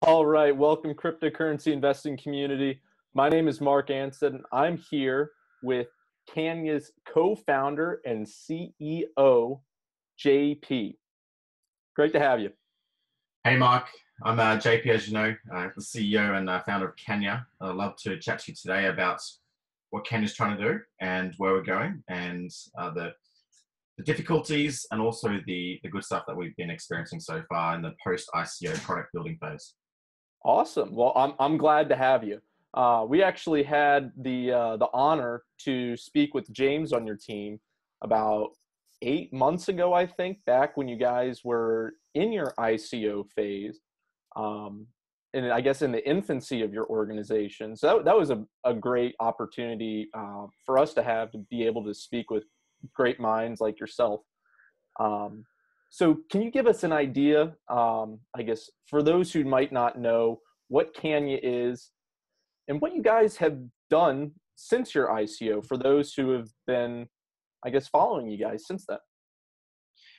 All right, welcome cryptocurrency investing community. My name is Mark Anson. I'm here with CanYa's co-founder and CEO, JP. Great to have you. Hey Mark, I'm JP, as you know, the CEO and founder of CanYa. I'd love to chat to you today about what CanYa's trying to do and where we're going, and the difficulties and also the good stuff that we've been experiencing so far in the post-ICO product building phase. Awesome. Well, I'm glad to have you. We actually had the honor to speak with James on your team about 8 months ago, I think, back when you guys were in your ICO phase, and I guess in the infancy of your organization. So that was a great opportunity for us to be able to speak with great minds like yourself. So can you give us an idea, I guess, for those who might not know what CanYa is and what you guys have done since your ICO, for those who have been, I guess, following you guys since then?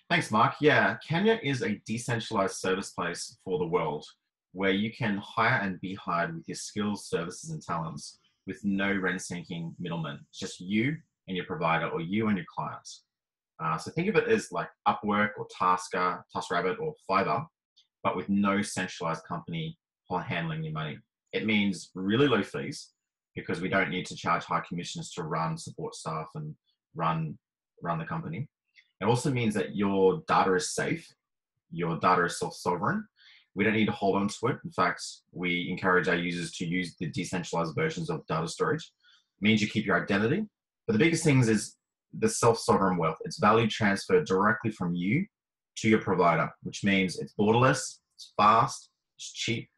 Thanks, Mark. Yeah, CanYa is a decentralized service place for the world where you can hire and be hired with your skills, services, and talents with no rent-seeking middlemen. It's just you and your provider, or you and your clients. So think of it as like Upwork or Tasker, TaskRabbit, or Fiverr, but with no centralized company handling your money. It means really low fees because we don't need to charge high commissions to run support staff and run the company. It also means that your data is safe. Your data is self-sovereign. We don't need to hold on to it. In fact, we encourage our users to use the decentralized versions of data storage. It means you keep your identity. But the biggest things is the self-sovereign wealth. It's value transferred directly from you to your provider, which means it's borderless, it's fast, it's cheap,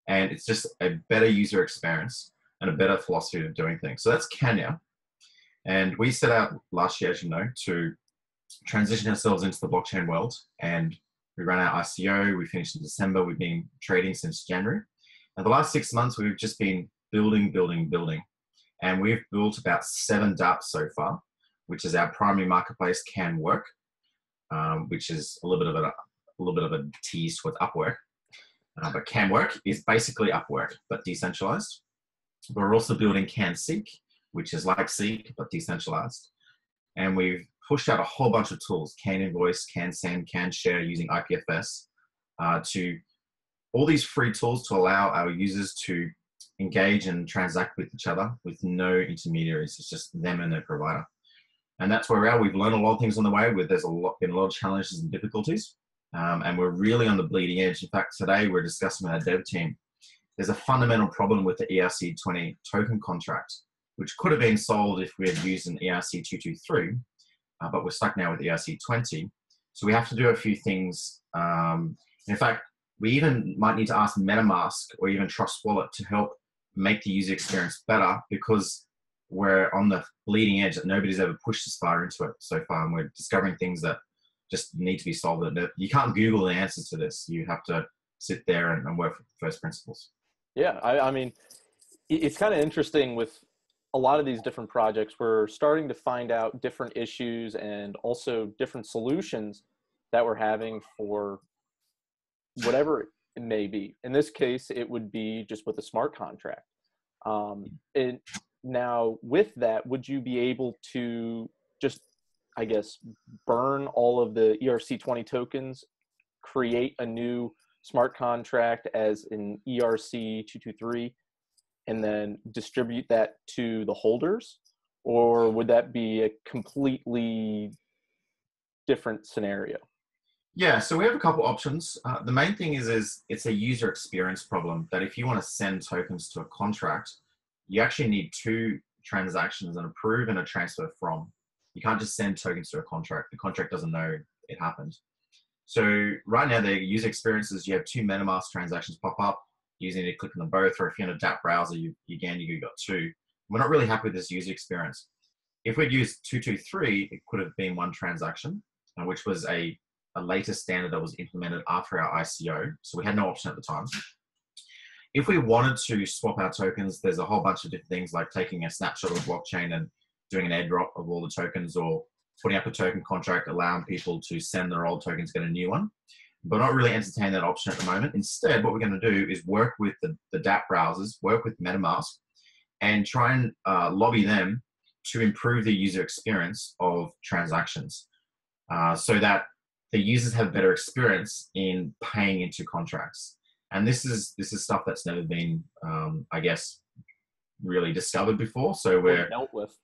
and it's just a better user experience and a better philosophy of doing things. So that's CanYa. And we set out last year, as you know, to transition ourselves into the blockchain world. And we ran our ICO, we finished in December, we've been trading since January. And the last 6 months, we've just been building. And we've built about 7 dApps so far, which is our primary marketplace, CanWork, which is a little bit of a tease towards Upwork. But CanWork is basically Upwork, but decentralized. We're also building CanSeek, which is like Seek, but decentralized. And we've pushed out a whole bunch of tools, CanInvoice, CanSend, CanShare, using IPFS, to all these free tools to allow our users to engage and transact with each other with no intermediaries. It's just them and their provider. And that's where we are. We've learned a lot of things on the way. There's been a lot of challenges and difficulties. And we're really on the bleeding edge. In fact, today we're discussing with our dev team, there's a fundamental problem with the ERC20 token contract, which could have been solved if we had used an ERC223, but we're stuck now with ERC20. So we have to do a few things. In fact, we even might need to ask MetaMask or even Trust Wallet to help make the user experience better, because we're on the bleeding edge that nobody's ever pushed this far into it so far, and we're discovering things that just need to be solved. You can't Google the answers to this. You have to sit there and work with first principles. Yeah, I mean, it's kind of interesting with a lot of these different projects. We're starting to find out different issues and also different solutions that we're having for whatever it may be. In this case, it would be just with a smart contract. And now with that, would you be able to just, I guess, burn all of the ERC20 tokens, create a new smart contract as an ERC223, and then distribute that to the holders? Or would that be a completely different scenario? Yeah, so we have a couple options. The main thing is it's a user experience problem, that if you want to send tokens to a contract, you actually need 2 transactions, an approve and a transfer from. You can't just send tokens to a contract. The contract doesn't know it happened. So right now, the user experience is you have 2 MetaMask transactions pop up. You need to click on them both, or if you're in a dApp browser, you got 2. We're not really happy with this user experience. If we'd used 223, it could have been 1 transaction, which was a later standard that was implemented after our ICO. So we had no option at the time. If we wanted to swap our tokens, there's a whole bunch of different things, like taking a snapshot of the blockchain and doing an airdrop of all the tokens, or putting up a token contract, allowing people to send their old tokens, get a new one. but not really entertain that option at the moment. Instead, what we're going to do is work with the DApp browsers, work with MetaMask, and try and lobby them to improve the user experience of transactions, so that the users have better experience in paying into contracts. And this is stuff that's never been, I guess, really discovered before. So we're dealt with.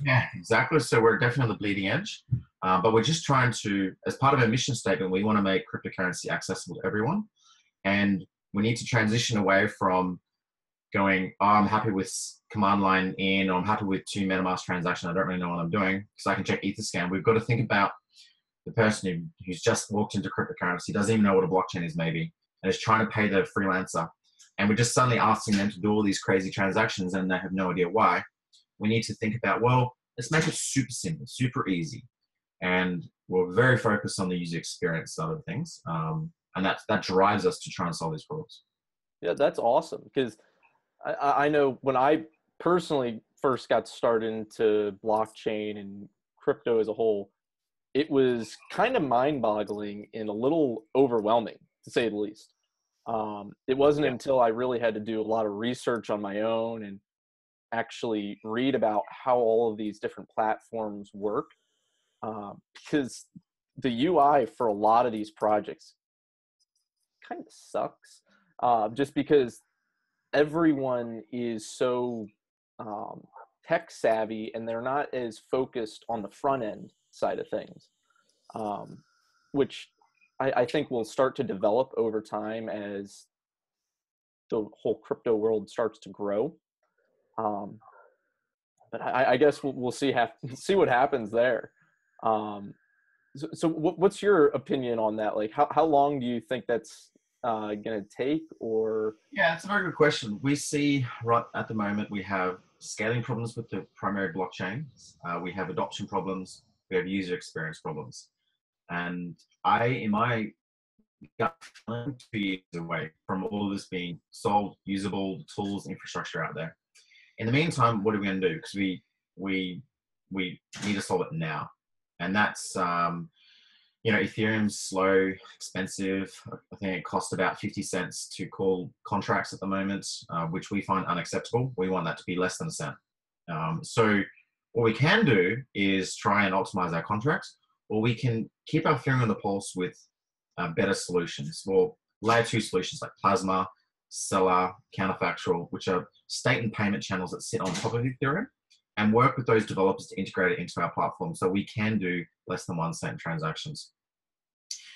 yeah, exactly. So we're definitely on the bleeding edge, but we're just trying to, as part of our mission statement, we want to make cryptocurrency accessible to everyone, and we need to transition away from going, oh, I'm happy with command line in, or I'm happy with 2 MetaMask transaction. I don't really know what I'm doing because I can check Etherscan. We've got to think about the person who's just walked into cryptocurrency, doesn't even know what a blockchain is maybe, and is trying to pay the freelancer. And we're just suddenly asking them to do all these crazy transactions and they have no idea why. We need to think about, well, let's make it super simple, super easy. And we're very focused on the user experience side of things. And that drives us to try and solve these problems. Yeah, that's awesome. Because I know when I personally first got started into blockchain and crypto as a whole, it was kind of mind-boggling and a little overwhelming, to say the least. It wasn't until I really had to do a lot of research on my own and actually read about how all of these different platforms work, because the UI for a lot of these projects kind of sucks, just because everyone is so tech savvy and they're not as focused on the front end side of things, which I think will start to develop over time as the whole crypto world starts to grow. But I guess we'll see what happens there. So what's your opinion on that? Like, how long do you think that's going to take? Or yeah, it's a very good question. We see right at the moment we have scaling problems with the primary blockchains. We have adoption problems. We have user experience problems. And in my gut feeling, 2 years away from all of this being solved, usable, tools, infrastructure out there. In the meantime, what are we going to do? Because we need to solve it now, and that's Ethereum's slow, expensive. I think it costs about 50 cents to call contracts at the moment, which we find unacceptable. We want that to be less than a cent. So what we can do is try and optimize our contracts, or we can keep our finger on the pulse with better solutions, or layer 2 solutions like Plasma, Stellar, Counterfactual, which are state and payment channels that sit on top of Ethereum, and work with those developers to integrate it into our platform so we can do less than 1 cent transactions.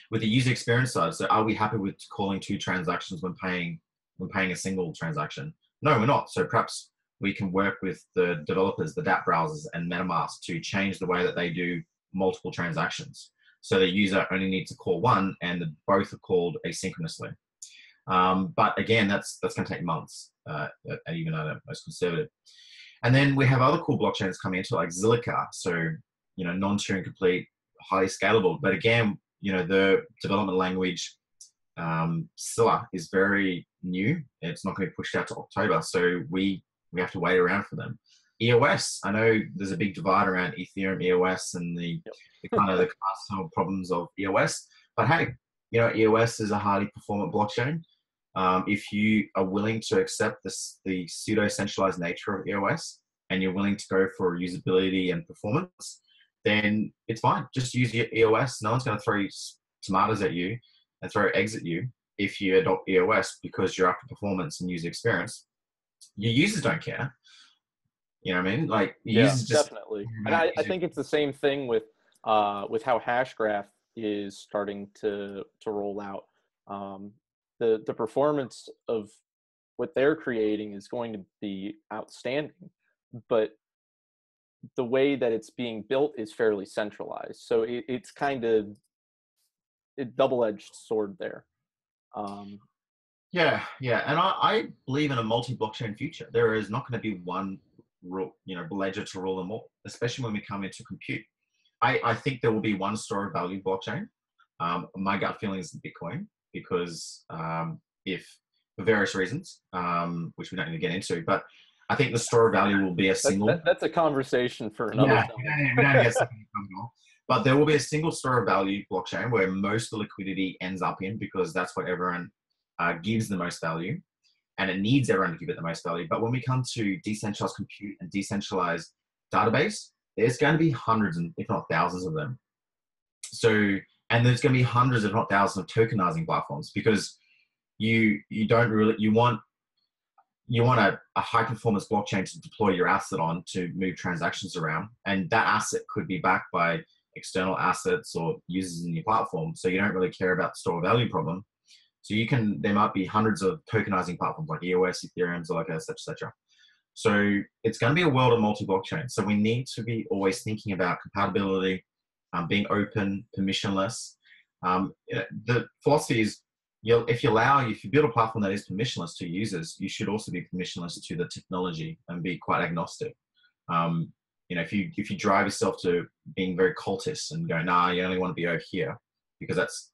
With the user experience side, so are we happy with calling 2 transactions when paying a single transaction? No, we're not. So perhaps we can work with the developers, the DApp browsers, and MetaMask to change the way that they do multiple transactions. So the user only needs to call one and both are called asynchronously. But again, that's going to take months, even at a most conservative. And then we have other cool blockchains coming into like Zilliqa. So, non-Turing complete, highly scalable. But again, the development language, Scylla, is very new. It's not going to be pushed out to October. So we have to wait around for them. EOS, I know there's a big divide around Ethereum, EOS, and the kind of the class problems of EOS. But hey, EOS is a highly performant blockchain. If you are willing to accept the pseudo-centralized nature of EOS and you're willing to go for usability and performance, then it's fine. Just use your EOS. No one's going to throw tomatoes at you and throw eggs at you if you adopt EOS because you're after performance and user experience. Your users don't care. You know what I mean? Like, users just definitely. And I think it's the same thing with how Hashgraph is starting to roll out. The performance of what they're creating is going to be outstanding, but the way that it's being built is fairly centralized. So it's kind of a double-edged sword there. Yeah. And I believe in a multi-blockchain future. There is not going to be one ledger to rule them all, especially when we come into compute. I think there will be one store of value blockchain. My gut feeling is Bitcoin, because if for various reasons, which we don't need to get into, but I think the store of value will be a single. That's a conversation for another time. We don't get But there will be a single store of value blockchain where most of the liquidity ends up in, because that's what everyone gives the most value, and it needs everyone to give it the most value. But when we come to decentralized compute and decentralized database, there's going to be hundreds and if not thousands of them. So, and there's going to be hundreds if not thousands of tokenizing platforms, because you want a high performance blockchain to deploy your asset on to move transactions around, and that asset could be backed by external assets or users in your platform. So you don't really care about the store value problem. So there might be hundreds of tokenizing platforms like EOS, Ethereum, Zilliqa, etc. So it's going to be a world of multi-blockchain. So we need to be always thinking about compatibility, being open, permissionless. The philosophy is, if you build a platform that is permissionless to users, you should also be permissionless to the technology and be quite agnostic. If you drive yourself to being very cultist and go, nah, you only want to be over here because that's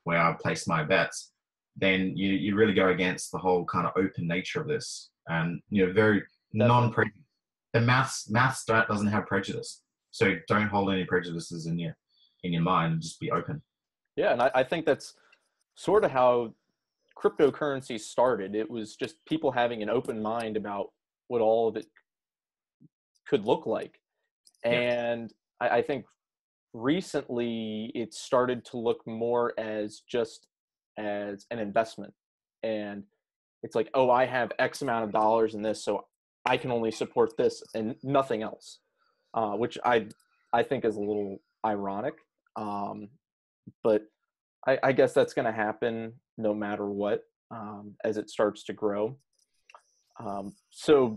where I place my bets, then you really go against the whole kind of open nature of this. And very non-prejudice. The maths doesn't have prejudice, so don't hold any prejudices in your mind, and just be open. Yeah, and I think that's sort of how cryptocurrency started. It was just people having an open mind about what all of it could look like. And I think recently it started to look more as just as an investment. And it's like, oh, I have X amount of dollars in this, so I can only support this and nothing else, which I think is a little ironic. But I guess that's going to happen no matter what, as it starts to grow. So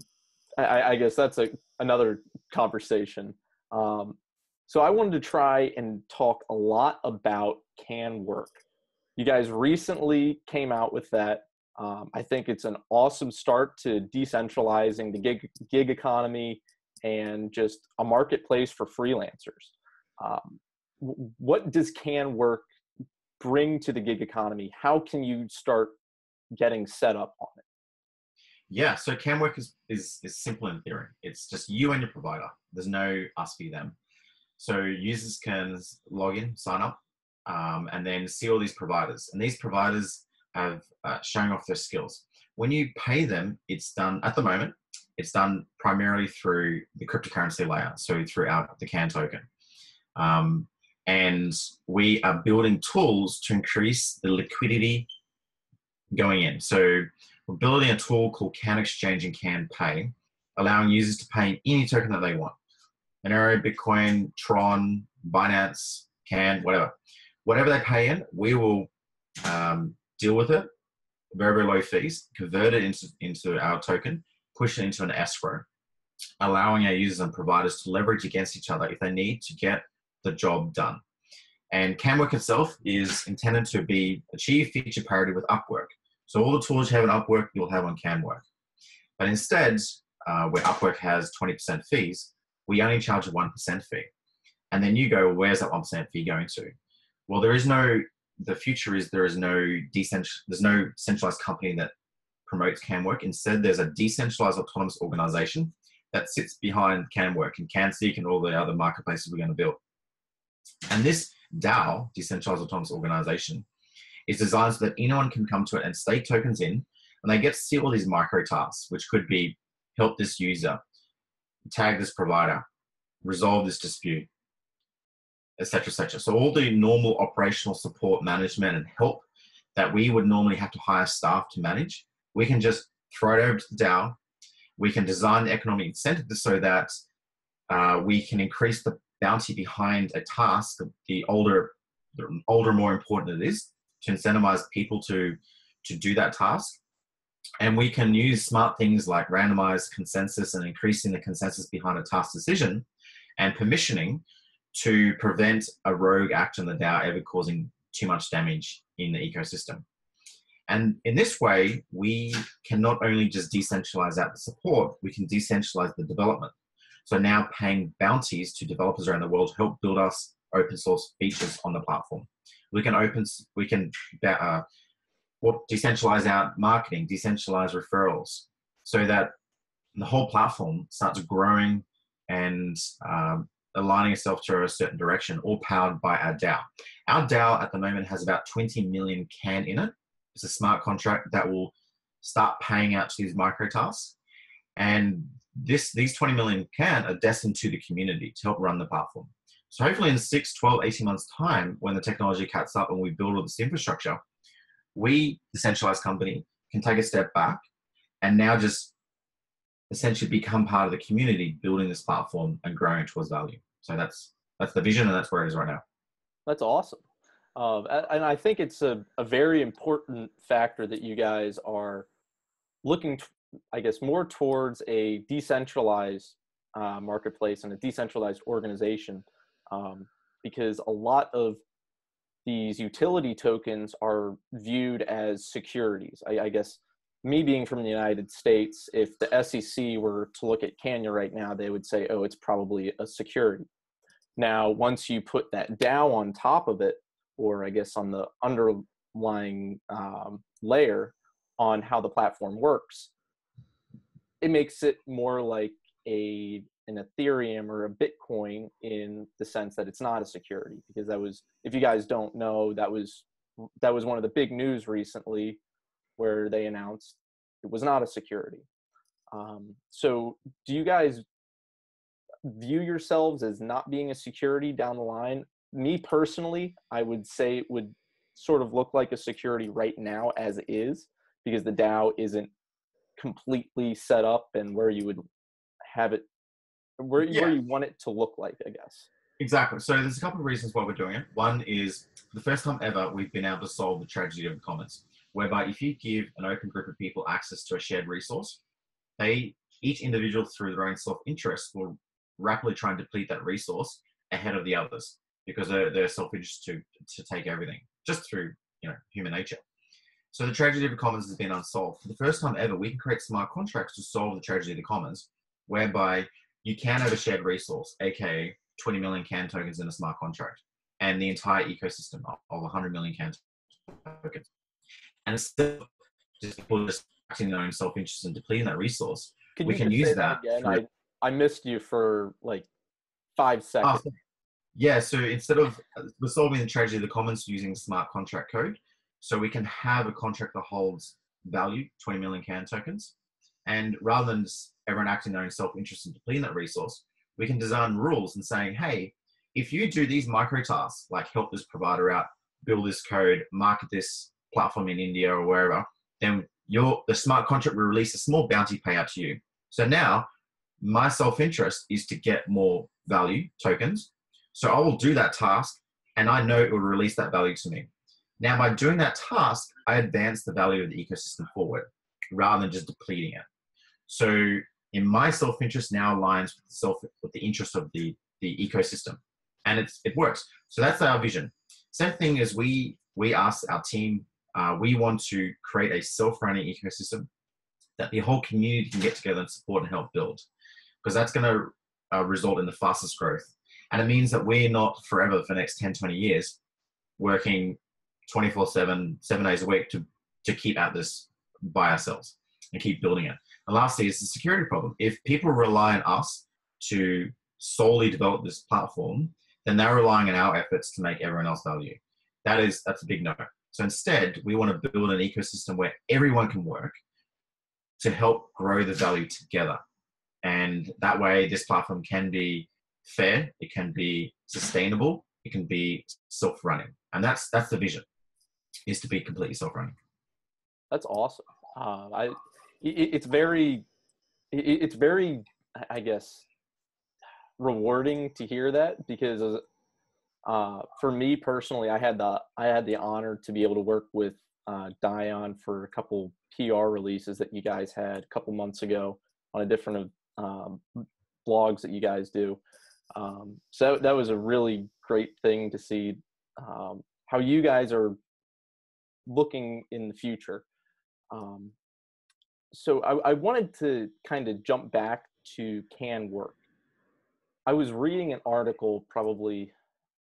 I guess that's another conversation. So I wanted to try and talk a lot about CanWork. You guys recently came out with that. I think it's an awesome start to decentralizing the gig economy and just a marketplace for freelancers. What does CanWork bring to the gig economy? How can you start getting set up on it? Yeah, so CanWork is simple in theory. It's just you and your provider. There's no us v them. So users can log in, sign up, and then see all these providers. And these providers have showing off their skills. When you pay them, it's done at the moment. It's done primarily through the cryptocurrency layer, so through the Can token. And we are building tools to increase the liquidity going in. So we're building a tool called Can Exchange and Can Pay, allowing users to pay in any token that they want. Monero, Bitcoin, Tron, Binance, Can, whatever. Whatever they pay in, we will deal with it, very, very low fees, convert it into our token, push it into an escrow, allowing our users and providers to leverage against each other if they need to get the job done. And CanWork itself is intended to achieve feature parity with Upwork. So all the tools you have in Upwork, you'll have on CanWork. But instead, where Upwork has 20% fees, we only charge a 1% fee. And then you go, well, where's that 1% fee going to? Well, the future is there's no centralized company that promotes CanWork. Instead, there's a decentralized autonomous organization that sits behind CanWork and CanSeek and all the other marketplaces we're going to build. And this DAO, decentralized autonomous organization, is designed so that anyone can come to it and stake tokens in, and they get to see all these micro tasks, which could be help this user, tag this provider, resolve this dispute, etc., etc. So all the normal operational support, management, and help that we would normally have to hire staff to manage, we can just throw it over to the DAO. We can design the economic incentive so that we can increase the bounty behind a task. The older, more important it is, to incentivize people to do that task. And we can use smart things like randomized consensus and increasing the consensus behind a task decision and permissioning to prevent a rogue actor in the DAO ever causing too much damage in the ecosystem. And in this way, we can not only just decentralize out the support, we can decentralize the development. So now paying bounties to developers around the world to help build us open source features on the platform. We can decentralize out marketing, decentralize referrals, so that the whole platform starts growing and aligning itself to a certain direction, all powered by our DAO. Our DAO at the moment has about 20 million CAN in it. It's a smart contract that will start paying out to these micro tasks. And these 20 million CAN are destined to the community to help run the platform. So hopefully in 6, 12, 18 months time, when the technology catches up and we build all this infrastructure, we, the centralized company, can take a step back and now just essentially become part of the community, building this platform and growing towards value. So that's the vision, and that's where it is right now. That's awesome. And I think it's a very important factor that you guys are looking, I guess, more towards a decentralized marketplace and a decentralized organization, because a lot of these utility tokens are viewed as securities. I guess me being from the United States, if the SEC were to look at CanYa right now, they would say, oh, it's probably a security. Now, once you put that DAO on top of it, or I guess on the underlying layer on how the platform works, it makes it more like an Ethereum or a Bitcoin, in the sense that it's not a security. Because that was, if you guys don't know, that was one of the big news recently, where they announced it was not a security. So do you guys view yourselves as not being a security down the line? Me personally, I would say it would sort of look like a security right now as is, because the DAO isn't completely set up and where you would have it, where you want it to look like, I guess. Exactly. So there's a couple of reasons why we're doing it. One is, for the first time ever, we've been able to solve the tragedy of the commons, whereby if you give an open group of people access to a shared resource, each individual, through their own self-interest, will rapidly try and deplete that resource ahead of the others, because they're self-interested to take everything, just through human nature. So the tragedy of the commons has been unsolved. For the first time ever, we can create smart contracts to solve the tragedy of the commons, whereby you can have a shared resource, aka 20 million CAN tokens in a smart contract, and the entire ecosystem of 100 million CAN tokens. And instead of just people just acting their own self-interest and depleting that resource, we can use that again? I missed you for like 5 seconds. Yeah, so instead of, we're solving the tragedy of the commons using smart contract code. So we can have a contract that holds value, 20 million CAN tokens. And rather than just everyone acting their own self-interest in depleting that resource, we can design rules and saying, hey, if you do these micro tasks, like help this provider out, build this code, market this platform in India or wherever, then the smart contract will release a small bounty payout to you. So now my self-interest is to get more value tokens. So I will do that task, and I know it will release that value to me. Now, by doing that task, I advance the value of the ecosystem forward rather than just depleting it. So in my self-interest now aligns with the interest of the ecosystem, and it works. So that's our vision. Same thing as we asked our team, we want to create a self-running ecosystem that the whole community can get together and support and help build, because that's going to result in the fastest growth. And it means that we're not forever, for the next 10, 20 years, working 24/7, 7 days a week to keep at this by ourselves and keep building it. And lastly, is the security problem. If people rely on us to solely develop this platform, then they're relying on our efforts to make everyone else value. That's a big no. So instead, we want to build an ecosystem where everyone can work to help grow the value together. And that way, this platform can be fair, it can be sustainable, it can be self-running. And that's the vision, is to be completely self-running. That's awesome. It's very, I guess, rewarding to hear that, because for me personally, I had the honor to be able to work with Dion for a couple PR releases that you guys had a couple months ago on a different blogs that you guys do. So that was a really great thing to see, how you guys are looking in the future. So I wanted to kind of jump back to CanWork. I was reading an article probably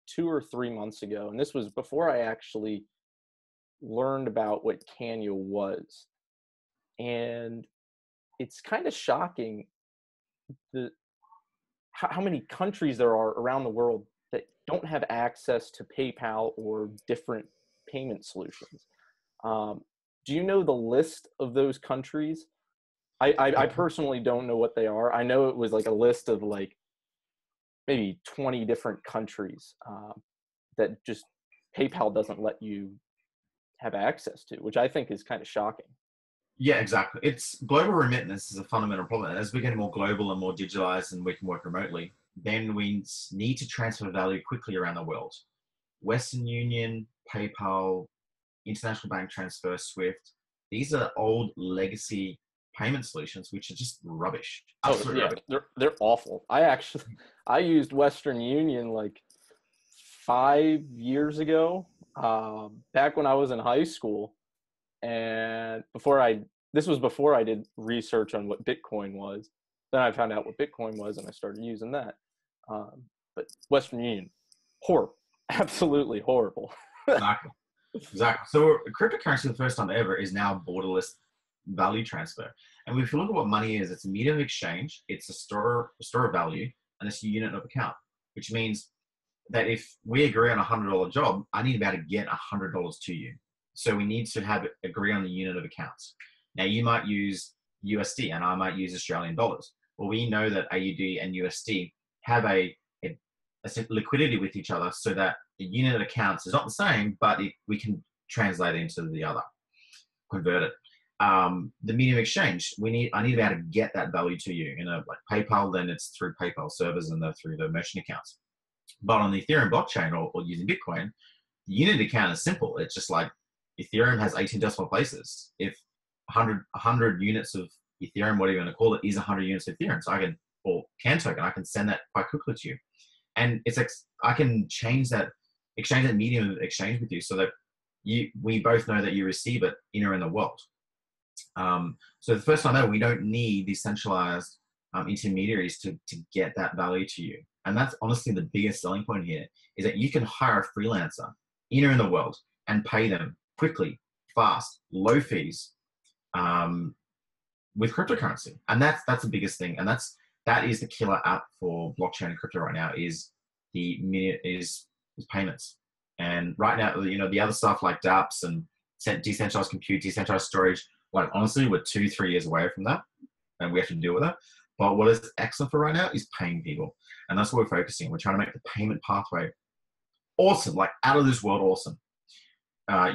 2 or 3 months ago, and this was before I actually learned about what CanYa was. And it's kind of shocking how many countries there are around the world that don't have access to PayPal or different payment solutions. Do you know the list of those countries? I personally don't know what they are. I know it was like a list of like maybe 20 different countries that just PayPal doesn't let you have access to, which I think is kind of shocking. Yeah, exactly. It's global remittance is a fundamental problem. As we're getting more global and more digitalized and we can work remotely, then we need to transfer value quickly around the world. Western Union, PayPal, international bank transfer, Swift, these are old legacy payment solutions, which are just rubbish. Oh Absolute yeah, rubbish. they're awful. I used Western Union like 5 years ago, back when I was in high school, and this was before I did research on what Bitcoin was. Then I found out what Bitcoin was, and I started using that. But Western Union, horrible, absolutely horrible. Exactly. Exactly. So cryptocurrency, the first time ever, is now borderless value transfer. And if you look at what money is, it's a medium of exchange, it's a store of value, and it's a unit of account, which means that if we agree on $100 job, I need to be able to get $100 to you. So we need to agree on the unit of accounts. Now you might use USD and I might use Australian dollars. Well, we know that AUD and USD have a liquidity with each other so that the unit of accounts is not the same, but we can translate it into the other, convert it. The medium exchange, I need to be able to get that value to you in a like PayPal, then it's through PayPal servers and through the merchant accounts. But on the Ethereum blockchain or using Bitcoin, the unit account is simple. It's just like Ethereum has 18 decimal places. If 100 units of Ethereum, whatever you want to call it, is 100 units of Ethereum, so I can, or CAN token, I can send that quite quickly to you. And it's like, I can exchange that medium of exchange with you so that we both know that you receive it anywhere in the world. So the first time ever, we don't need these centralized intermediaries to get that value to you. And that's honestly the biggest selling point here, is that you can hire a freelancer anywhere in the world and pay them quickly, fast, low fees, with cryptocurrency. And that's the biggest thing. And that is the killer app for blockchain and crypto right now, is payments. And right now, the other stuff like dApps and decentralized compute, decentralized storage, like honestly, we're 2-3 years away from that, and we have to deal with that. But what is excellent for right now is paying people. And that's what we're focusing on. We're trying to make the payment pathway awesome, like out of this world awesome.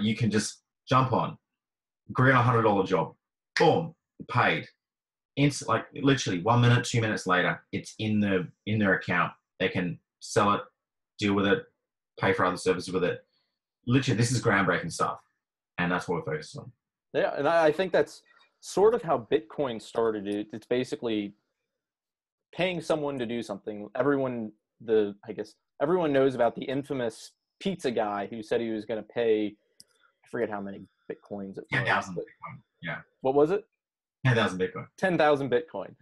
You can just jump on, agree on $100 job, boom, paid. Like literally 1 minute, 2 minutes later, it's in their account. They can sell it, deal with it, pay for other services with it. Literally, this is groundbreaking stuff. And that's what we're focused on. Yeah, and I think that's sort of how Bitcoin started. It's basically paying someone to do something. I guess everyone knows about the infamous pizza guy who said he was going to pay, I forget how many Bitcoins it was. 10,000 Bitcoin. Yeah. What was it? 10,000 Bitcoin. 10,000 Bitcoin.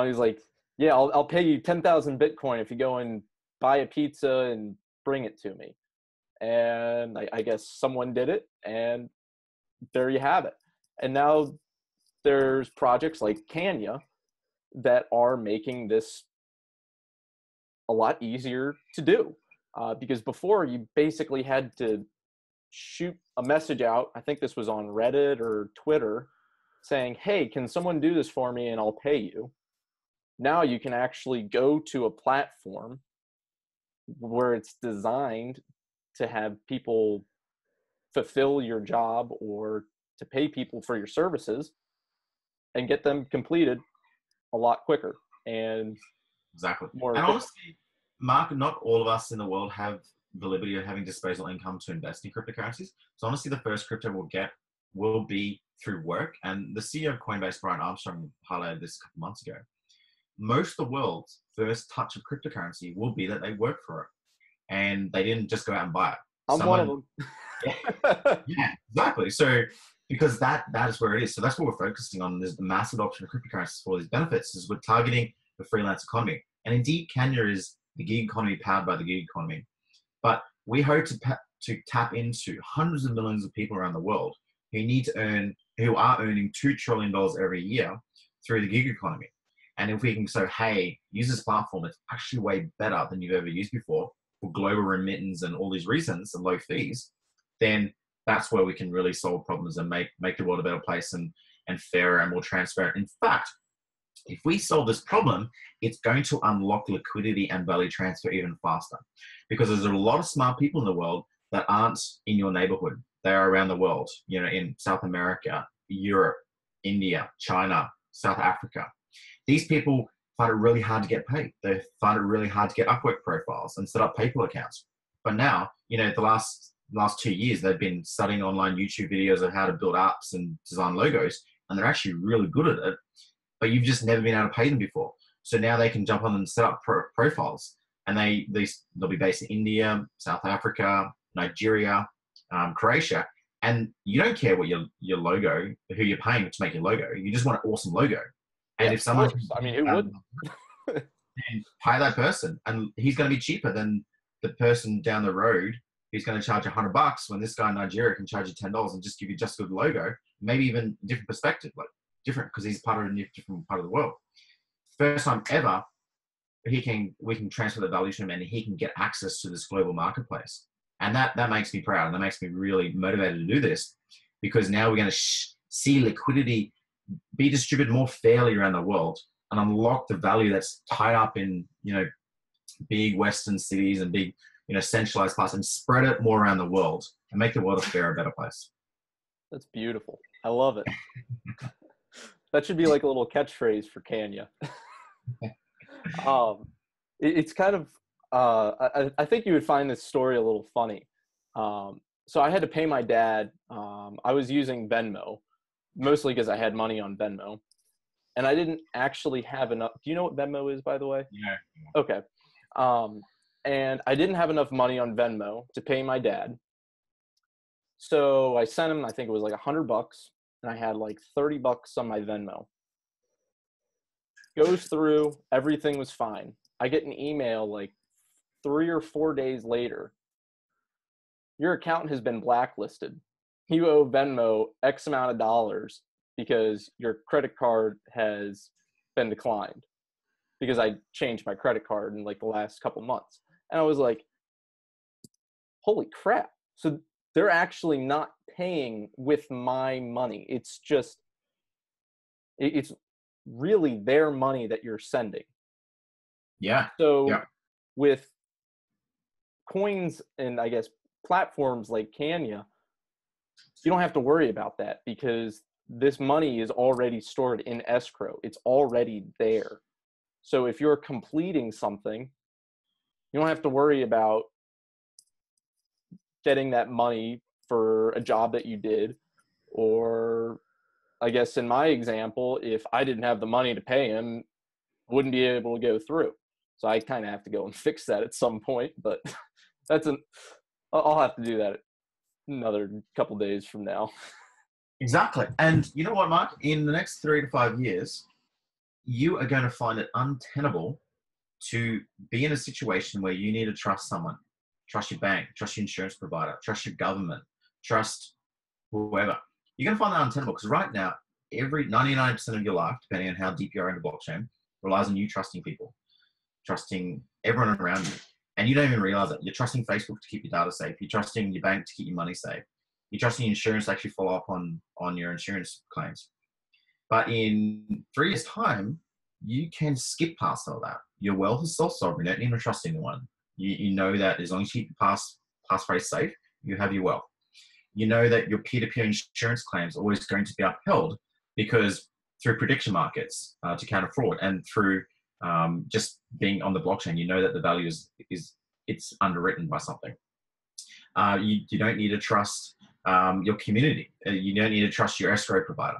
He's like, yeah, I'll pay you 10,000 Bitcoin if you go and buy a pizza and bring it to me. And I guess someone did it, and there you have it. And now there's projects like CanYa that are making this a lot easier to do, because before you basically had to shoot a message out. I think this was on Reddit or Twitter, saying, hey, can someone do this for me and I'll pay you. Now you can actually go to a platform where it's designed to have people fulfill your job or to pay people for your services and get them completed a lot quicker and exactly more. And honestly, Mark, not all of us in the world have the liberty of having disposable income to invest in cryptocurrencies. So honestly, the first crypto we'll get will be through work. And the CEO of Coinbase, Brian Armstrong, highlighted this a couple months ago. Most of the world's first touch of cryptocurrency will be that they work for it, and they didn't just go out and buy it. I'm one of them. Yeah, exactly. So because that is where it is. So that's what we're focusing on. There's the massive adoption of cryptocurrencies for these benefits, is we're targeting the freelance economy. And indeed, CanYa is the gig economy powered by the gig economy. But we hope to tap into hundreds of millions of people around the world who are earning $2 trillion every year through the gig economy. And if we can say, hey, use this platform, it's actually way better than you've ever used before for global remittance and all these reasons and low fees, then that's where we can really solve problems and make the world a better place and fairer and more transparent. In fact, if we solve this problem, it's going to unlock liquidity and value transfer even faster, because there's a lot of smart people in the world that aren't in your neighborhood. They are around the world, you know, in South America, Europe, India, China, South Africa. These people find it really hard to get paid. They find it really hard to get Upwork profiles and set up PayPal accounts. But now, you know, the last 2 years, they've been studying online YouTube videos of how to build apps and design logos, and they're actually really good at it. But you've just never been able to pay them before. So now they can jump on and set up profiles, and they'll be based in India, South Africa, Nigeria, Croatia, and you don't care what your logo, who you're paying to make your logo. You just want an awesome logo. And Yeah, if someone, I mean, who wouldn't? then pay that person, and he's going to be cheaper than the person down the road who's going to charge $100 when this guy in Nigeria can charge you $10 and just give you just a good logo, maybe even a different perspective, like different because he's part of a different part of the world. First time ever, we can transfer the value to him, and he can get access to this global marketplace. And that makes me proud, and that makes me really motivated to do this, because now we're going to see liquidity be distributed more fairly around the world and unlock the value that's tied up in, you know, big Western cities and big, you know, centralized parts, and spread it more around the world and make the world a fairer, better place. That's beautiful. I love it. That should be like a little catchphrase for CanYa. It's kind of, I think you would find this story a little funny. So I had to pay my dad. I was using Venmo, mostly because I had money on Venmo, and I didn't actually have enough. Do you know what Venmo is, by the way? Yeah. Okay. And I didn't have enough money on Venmo to pay my dad. So I sent him, I think it was like $100, and I had like $30 on my Venmo. Goes through, everything was fine. I get an email like 3 or 4 days later. Your account has been blacklisted. You owe Venmo X amount of dollars because your credit card has been declined, because I changed my credit card in like the last couple months. And I was like, holy crap. So they're actually not paying with my money. It's just, it's really their money that you're sending. Yeah. So yeah. with coins and I guess platforms like CanYa, you don't have to worry about that, because this money is already stored in escrow. It's already there. So if you're completing something, you don't have to worry about getting that money for a job that you did. Or I guess in my example, if I didn't have the money to pay him, I wouldn't be able to go through. So I kind of have to go and fix that at some point, but I'll have to do that another couple days from now. Exactly. And you know what, Mark? In the next 3 to 5 years, you are going to find it untenable to be in a situation where you need to trust someone. Trust your bank, trust your insurance provider, trust your government, trust whoever. You're going to find that untenable, because right now, every 99% of your life, depending on how deep you are in the blockchain, relies on you trusting people, trusting everyone around you. And you don't even realize it. You're trusting Facebook to keep your data safe. You're trusting your bank to keep your money safe. You're trusting your insurance to actually follow up on your insurance claims. But in 3 years' time, you can skip past all that. Your wealth is self-sovereign. You don't need to trust anyone. You know that as long as you keep the passphrase safe, you have your wealth. You know that your peer-to-peer insurance claims are always going to be upheld, because through prediction markets to counter fraud, and through just being on the blockchain, you know that the value it's underwritten by something. You don't need to trust your community. You don't need to trust your escrow provider.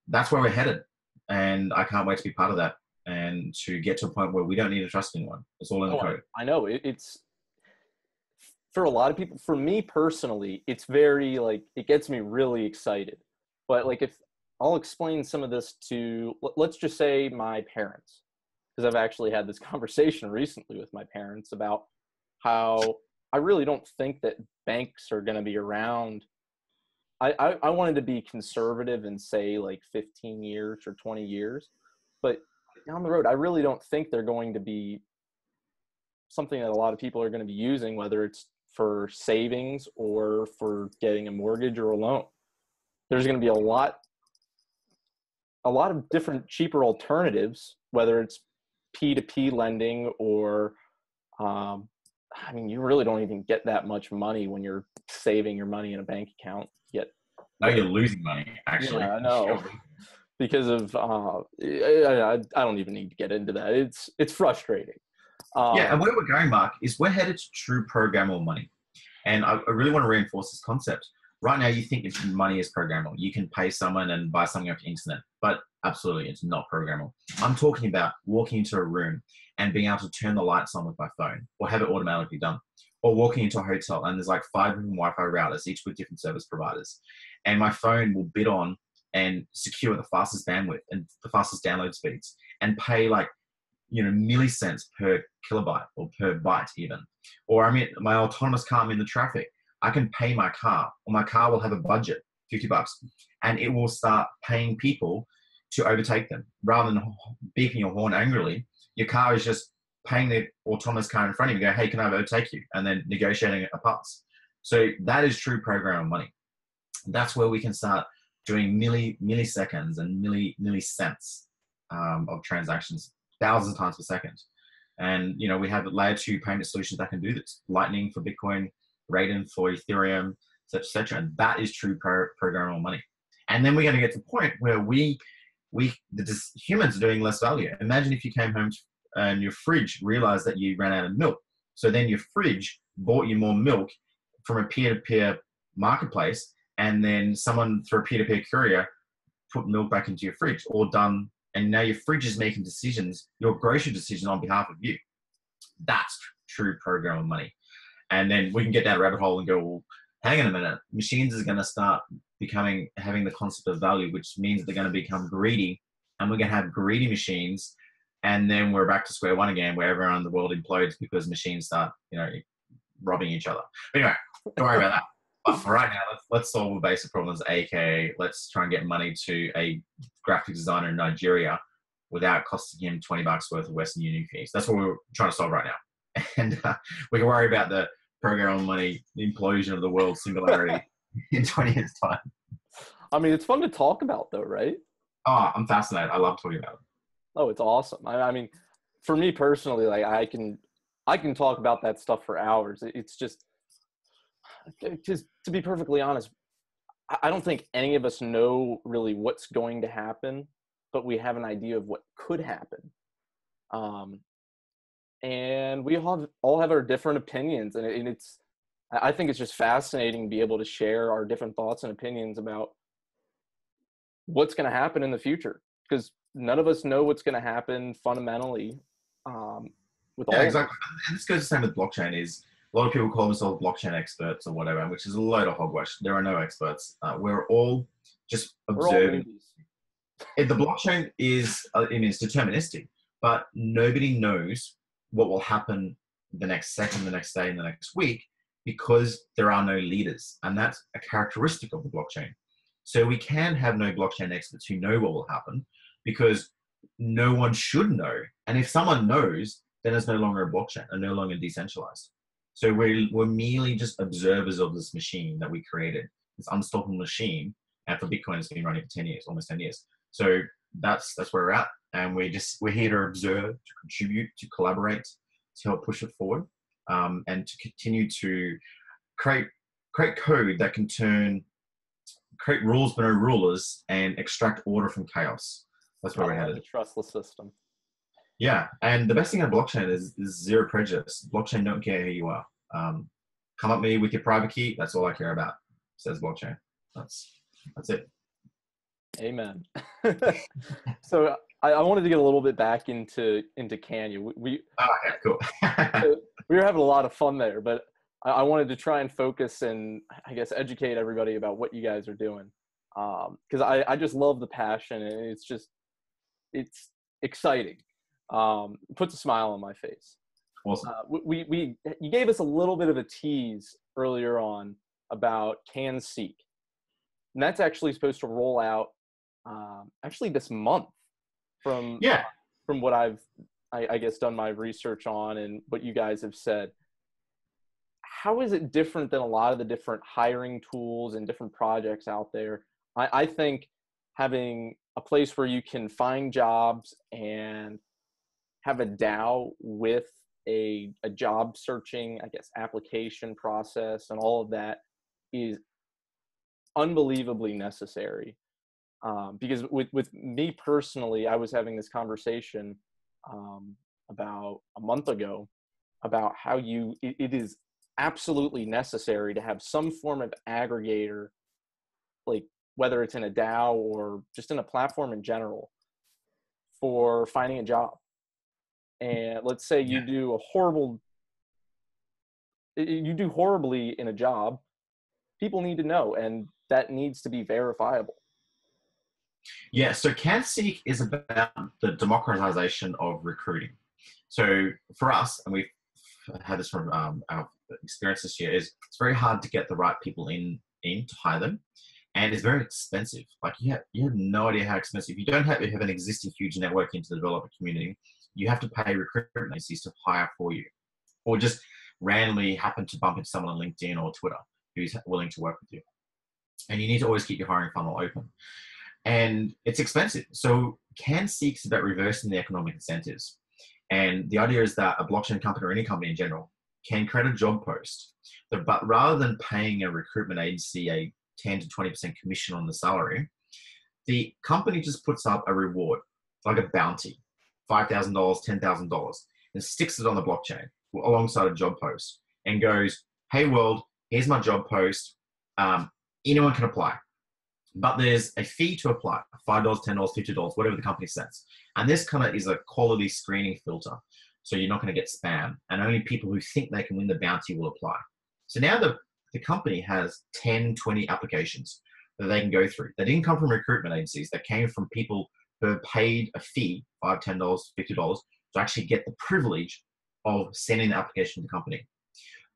That's where we're headed, and I can't wait to be part of that, and to get to a point where we don't need to trust anyone. It's all in the code. I know it's for a lot of people. For me personally, it's very like, it gets me really excited. But like, if I'll explain some of this to, let's just say my parents, because I've actually had this conversation recently with my parents about how I really don't think that banks are going to be around. I wanted to be conservative and say like 15 years or 20 years. But down the road, I really don't think they're going to be something that a lot of people are going to be using, whether it's for savings or for getting a mortgage or a loan. There's going to be a lot of different cheaper alternatives, whether it's P2P lending or, I mean, you really don't even get that much money when you're saving your money in a bank account yet. Now you're losing money, actually. Yeah, I know. Because of, I don't even need to get into that. It's frustrating. Yeah, and where we're going, Mark, is we're headed to true programmable money. And I really want to reinforce this concept. Right now, you think money is programmable. You can pay someone and buy something off the internet, but absolutely, it's not programmable. I'm talking about walking into a room and being able to turn the lights on with my phone or have it automatically done. Or walking into a hotel and there's like 5 different Wi-Fi routers, each with different service providers. And my phone will bid on and secure the fastest bandwidth and the fastest download speeds and pay like, millicents per kilobyte or per byte even. Or my autonomous car, I'm in the traffic. I can pay my car, or my car will have a budget, $50, and it will start paying people to overtake them. Rather than beeping your horn angrily, your car is just paying the autonomous car in front of you, go, hey, can I overtake you? And then negotiating a pass. So that is true programmable money. That's where we can start doing milliseconds and millicents of transactions, thousands of times per second. And, we have layer 2 payment solutions that can do this. Lightning for Bitcoin, Raiden for Ethereum, etc. And that is true programmable money. And then we're going to get to the point where the humans are doing less value. Imagine if you came home and your fridge realized that you ran out of milk. So then your fridge bought you more milk from a peer-to-peer marketplace, and then someone through a peer-to-peer courier put milk back into your fridge, all done. And now your fridge is making decisions, your grocery decision on behalf of you. That's true programmable money. And then we can get down a rabbit hole and go, well, hang on a minute. Machines is going to start having the concept of value, which means they're going to become greedy. And we're going to have greedy machines. And then we're back to square one again, where everyone in the world implodes because machines start, robbing each other. But anyway, don't worry about that. But for right now, let's solve the basic problems, aka let's try and get money to a graphic designer in Nigeria without costing him $20 worth of Western Union fees. That's what we're trying to solve right now. And we can worry about the programmable money, the implosion of the world singularity in 20 years' time. I mean, it's fun to talk about, though, right? Oh, I'm fascinated. I love talking about it. Oh, it's awesome. I mean, for me personally, like I can talk about that stuff for hours. It's just to be perfectly honest, I don't think any of us know really what's going to happen, but we have an idea of what could happen. And we all have our different opinions, and I think it's just fascinating to be able to share our different thoughts and opinions about what's going to happen in the future, because none of us know what's going to happen fundamentally. Exactly. And this goes the same with blockchain. Is a lot of people call themselves blockchain experts or whatever, which is a load of hogwash. There are no experts. We're all just observing. The blockchain is deterministic, but nobody knows what will happen the next second, the next day, and the next week, because there are no leaders. And that's a characteristic of the blockchain. So we can have no blockchain experts who know what will happen, because no one should know. And if someone knows, then it's no longer a blockchain and no longer decentralized. So we're merely just observers of this machine that we created, this unstoppable machine. And for Bitcoin, it's been running for 10 years, almost 10 years. So that's where we're at. And we're here to observe, to contribute, to collaborate, to help push it forward, and to continue to create code that can create rules but no rulers, and extract order from chaos. That's where we're headed. A trustless system. Yeah, and the best thing about blockchain is zero prejudice. Blockchain don't care who you are. Come at me with your private key. That's all I care about, says blockchain. That's it. Amen. So I wanted to get a little bit back into CanYa. Okay, cool. We were having a lot of fun there, but I wanted to try and focus and, I guess, educate everybody about what you guys are doing. Because I just love the passion, and it's exciting. Puts a smile on my face. Awesome. You gave us a little bit of a tease earlier on about CanSeek, and that's actually supposed to roll out actually this month. from Yeah. what I guess done my research on and what you guys have said. How is it different than a lot of the different hiring tools and different projects out there? I think having a place where you can find jobs and have a DAO with a job searching, I guess, application process and all of that is unbelievably necessary. Because with me personally, I was having this conversation about a month ago about how it is absolutely necessary to have some form of aggregator, like whether it's in a DAO or just in a platform in general, for finding a job. And let's say you do horribly in a job, people need to know, and that needs to be verifiable. Yeah, so CanSeek is about the democratization of recruiting. So for us, and we've had this from our experience this year, is it's very hard to get the right people in to hire them, and it's very expensive. Like you have no idea how expensive. You don't have an existing huge network into the developer community. You have to pay recruitment agencies to hire for you, or just randomly happen to bump into someone on LinkedIn or Twitter who's willing to work with you. And you need to always keep your hiring funnel open. And it's expensive. So CanSeek is about reversing the economic incentives. And the idea is that a blockchain company or any company in general can create a job post, but rather than paying a recruitment agency a 10 to 20% commission on the salary, the company just puts up a reward, like a bounty, $5,000, $10,000, and sticks it on the blockchain alongside a job post and goes, hey world, here's my job post. Anyone can apply. But there's a fee to apply, $5, $10, $50, whatever the company sets. And this kind of is a quality screening filter. So you're not going to get spam. And only people who think they can win the bounty will apply. So now the company has 10, 20 applications that they can go through. That didn't come from recruitment agencies. That came from people who have paid a fee, $5, $10, $50, to actually get the privilege of sending the application to the company.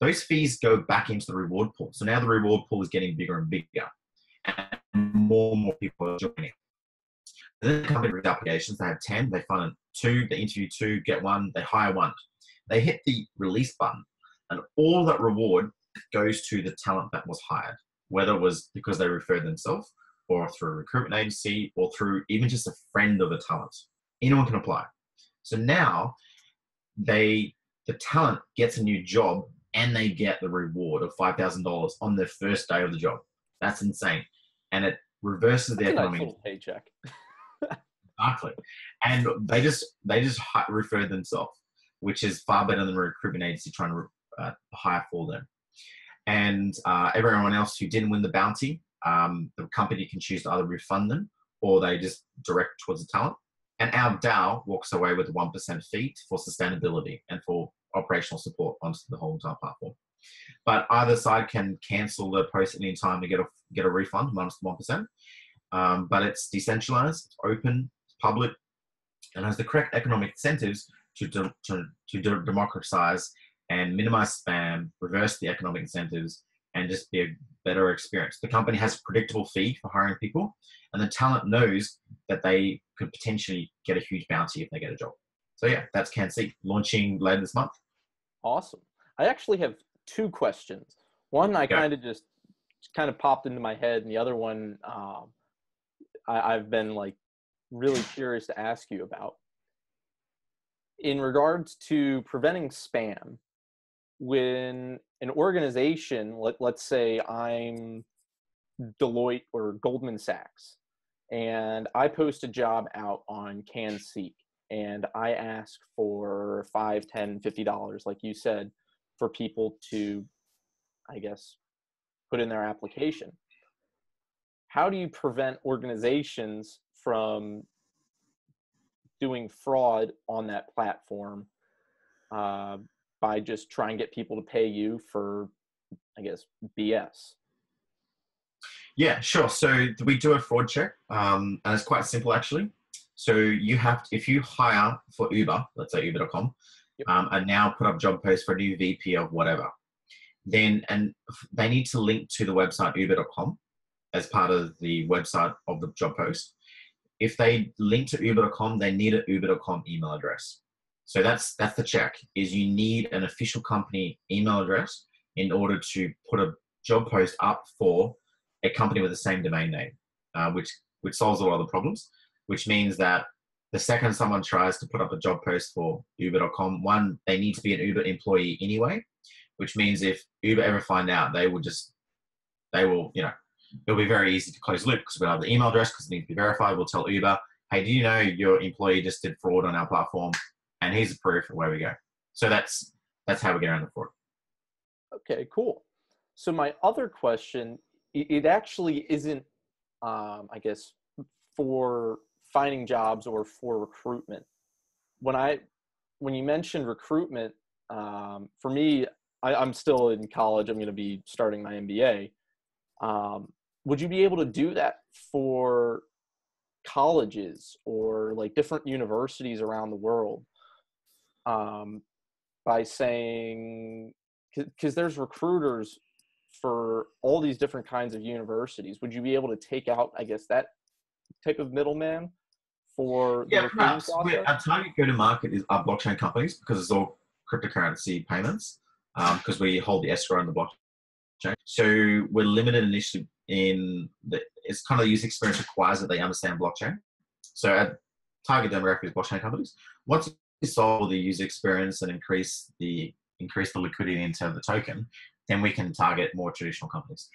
Those fees go back into the reward pool. So now the reward pool is getting bigger and bigger. And more people are joining. Then the company reads applications. They have 10. They find 2. They interview 2, get 1. They hire 1. They hit the release button, and all that reward goes to the talent that was hired, whether it was because they referred themselves, or through a recruitment agency, or through even just a friend of the talent. Anyone can apply. So now the talent gets a new job, and they get the reward of $5,000 on their first day of the job. That's insane. And it reverses the economic. Nice little paycheck. Exactly. And they just refer themselves, which is far better than a recruitment agency trying to hire for them. And everyone else who didn't win the bounty, the company can choose to either refund them or they just direct towards the talent. And our DAO walks away with a 1% fee for sustainability and for operational support onto the whole entire platform. But either side can cancel the post at any time to get a refund minus the 1%. But it's decentralized, it's open, it's public, and has the correct economic incentives to democratize and minimize spam, reverse the economic incentives, and just be a better experience. The company has a predictable fee for hiring people, and the talent knows that they could potentially get a huge bounty if they get a job. So yeah, that's CanSeek, launching later this month. Awesome. I actually have 2 questions. One I kind of popped into my head, and the other one I've been like really curious to ask you about. In regards to preventing spam, when an organization, let's say I'm Deloitte or Goldman Sachs, and I post a job out on CanSeek, and I ask for $5, $10, $50, like you said, for people to, I guess, put in their application. How do you prevent organizations from doing fraud on that platform by just trying to get people to pay you for, I guess, BS? Yeah, sure. So we do a fraud check, and it's quite simple actually. So you have to, if you hire for Uber, let's say Uber.com, Yep. And now put up job posts for a new VP of whatever, then and they need to link to the website Uber.com as part of the website of the job post. if they link to uber.com, they need a uber.com email address. So that's the check, is you need an official company email address in order to put a job post up for a company with the same domain name, which solves a lot of the problems, which means that the second someone tries to put up a job post for uber.com, one, they need to be an Uber employee anyway, which means if Uber ever find out, it'll be very easy to close the loop because we'll have the email address because it needs to be verified. We'll tell Uber, hey, do you know your employee just did fraud on our platform? And here's the proof, away we go. So that's how we get around the fraud. Okay, cool. So my other question, it actually isn't, I guess, for finding jobs or for recruitment. When you mentioned recruitment, for me, I'm still in college. I'm going to be starting my MBA. Would you be able to do that for colleges or like different universities around the world, by saying, because there's recruiters for all these different kinds of universities, would you be able to take out, I guess, that type of middleman for the recruiting process? Our target go-to-market are blockchain companies because it's all cryptocurrency payments, because we hold the escrow on the blockchain. So we're limited initially it's kind of the user experience requires that they understand blockchain. So our target demographic is blockchain companies. Once we solve the user experience and increase the liquidity into the token, then we can target more traditional companies.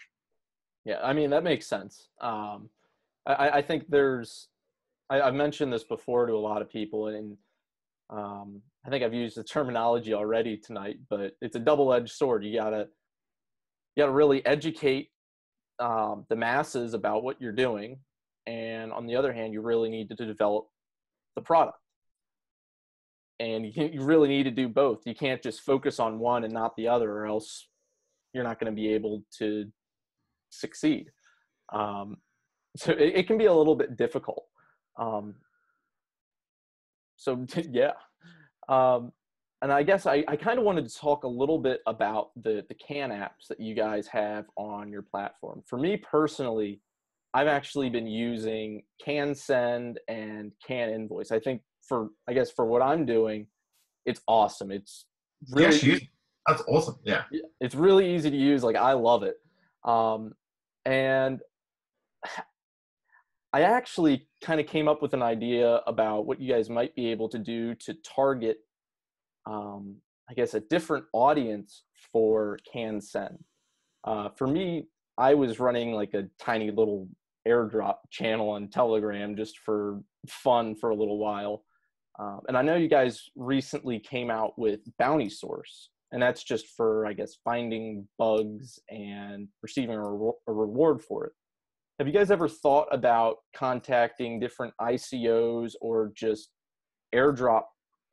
Yeah, I mean, that makes sense. I think I've mentioned this before to a lot of people, and I think I've used the terminology already tonight, but it's a double-edged sword. You gotta really educate the masses about what you're doing, and on the other hand, you really need to develop the product. And you really need to do both. You can't just focus on one and not the other, or else you're not going to be able to succeed. So it can be a little bit difficult. So yeah. And I guess I kind of wanted to talk a little bit about the CanApps that you guys have on your platform. For me personally, I've actually been using CanSend and CanInvoice. I think for what I'm doing, it's awesome. It's really that's awesome. Yeah. It's really easy to use. Like, I love it. And I actually kind of came up with an idea about what you guys might be able to do to target, I guess, a different audience for CanSend. For me, I was running like a tiny little airdrop channel on Telegram just for fun for a little while. And I know you guys recently came out with Bounty Source, and that's just for, I guess, finding bugs and receiving a reward for it. Have you guys ever thought about contacting different ICOs or just airdrop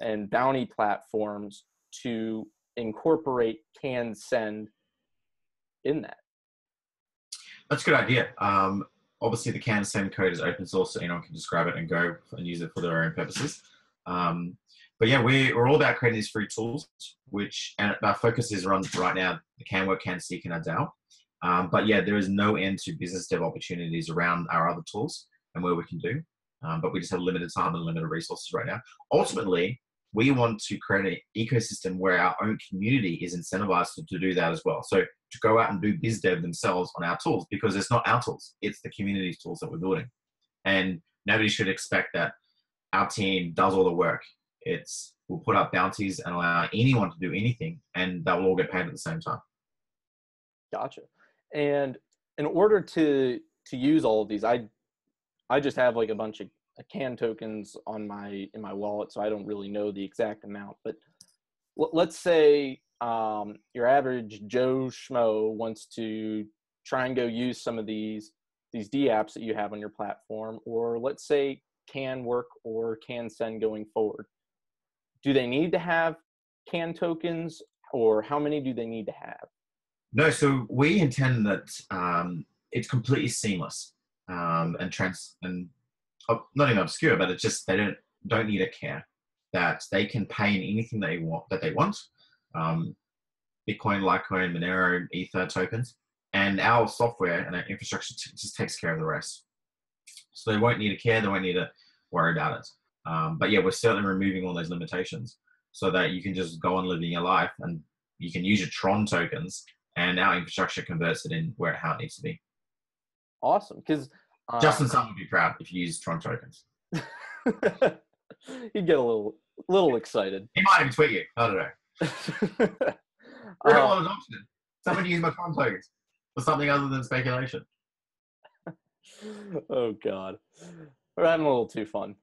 and bounty platforms to incorporate CanSend in that? That's a good idea. Obviously, the CanSend code is open source, so anyone can just grab it and go and use it for their own purposes. But yeah, we're all about creating these free tools, and our focus is on right now the CanWork, CanSeek, and our DAO. But yeah, there is no end to business dev opportunities around our other tools and where we can do. But we just have limited time and limited resources right now. Ultimately, we want to create an ecosystem where our own community is incentivized to do that as well. So to go out and do biz dev themselves on our tools, because it's not our tools, it's the community's tools that we're building. And nobody should expect that our team does all the work. We'll put up bounties and allow anyone to do anything, and they will all get paid at the same time. Gotcha. And in order to use all of these, I just have like a bunch of CAN tokens in my wallet, so I don't really know the exact amount. But let's say your average Joe Schmo wants to try and go use some of these D apps that you have on your platform, or let's say CanWork or CanSend going forward. Do they need to have CAN tokens, or how many do they need to have? No, so we intend that it's completely seamless and not even obscure, but it's just they don't need a care, that they can pay in anything they want. Bitcoin, Litecoin, Monero, Ether tokens, and our software and our infrastructure just takes care of the rest. So they won't need to care, they won't need to worry about it. But yeah, we're certainly removing all those limitations so that you can just go on living your life, and you can use your Tron tokens, and our infrastructure converts it in how it needs to be. Awesome. Because Justin Sun would be proud if you use Tron tokens. he'd get a little excited. He might even tweet you. I don't know. We're all adoption. Someone use my Tron tokens for something other than speculation. Oh God, we're having a little too fun.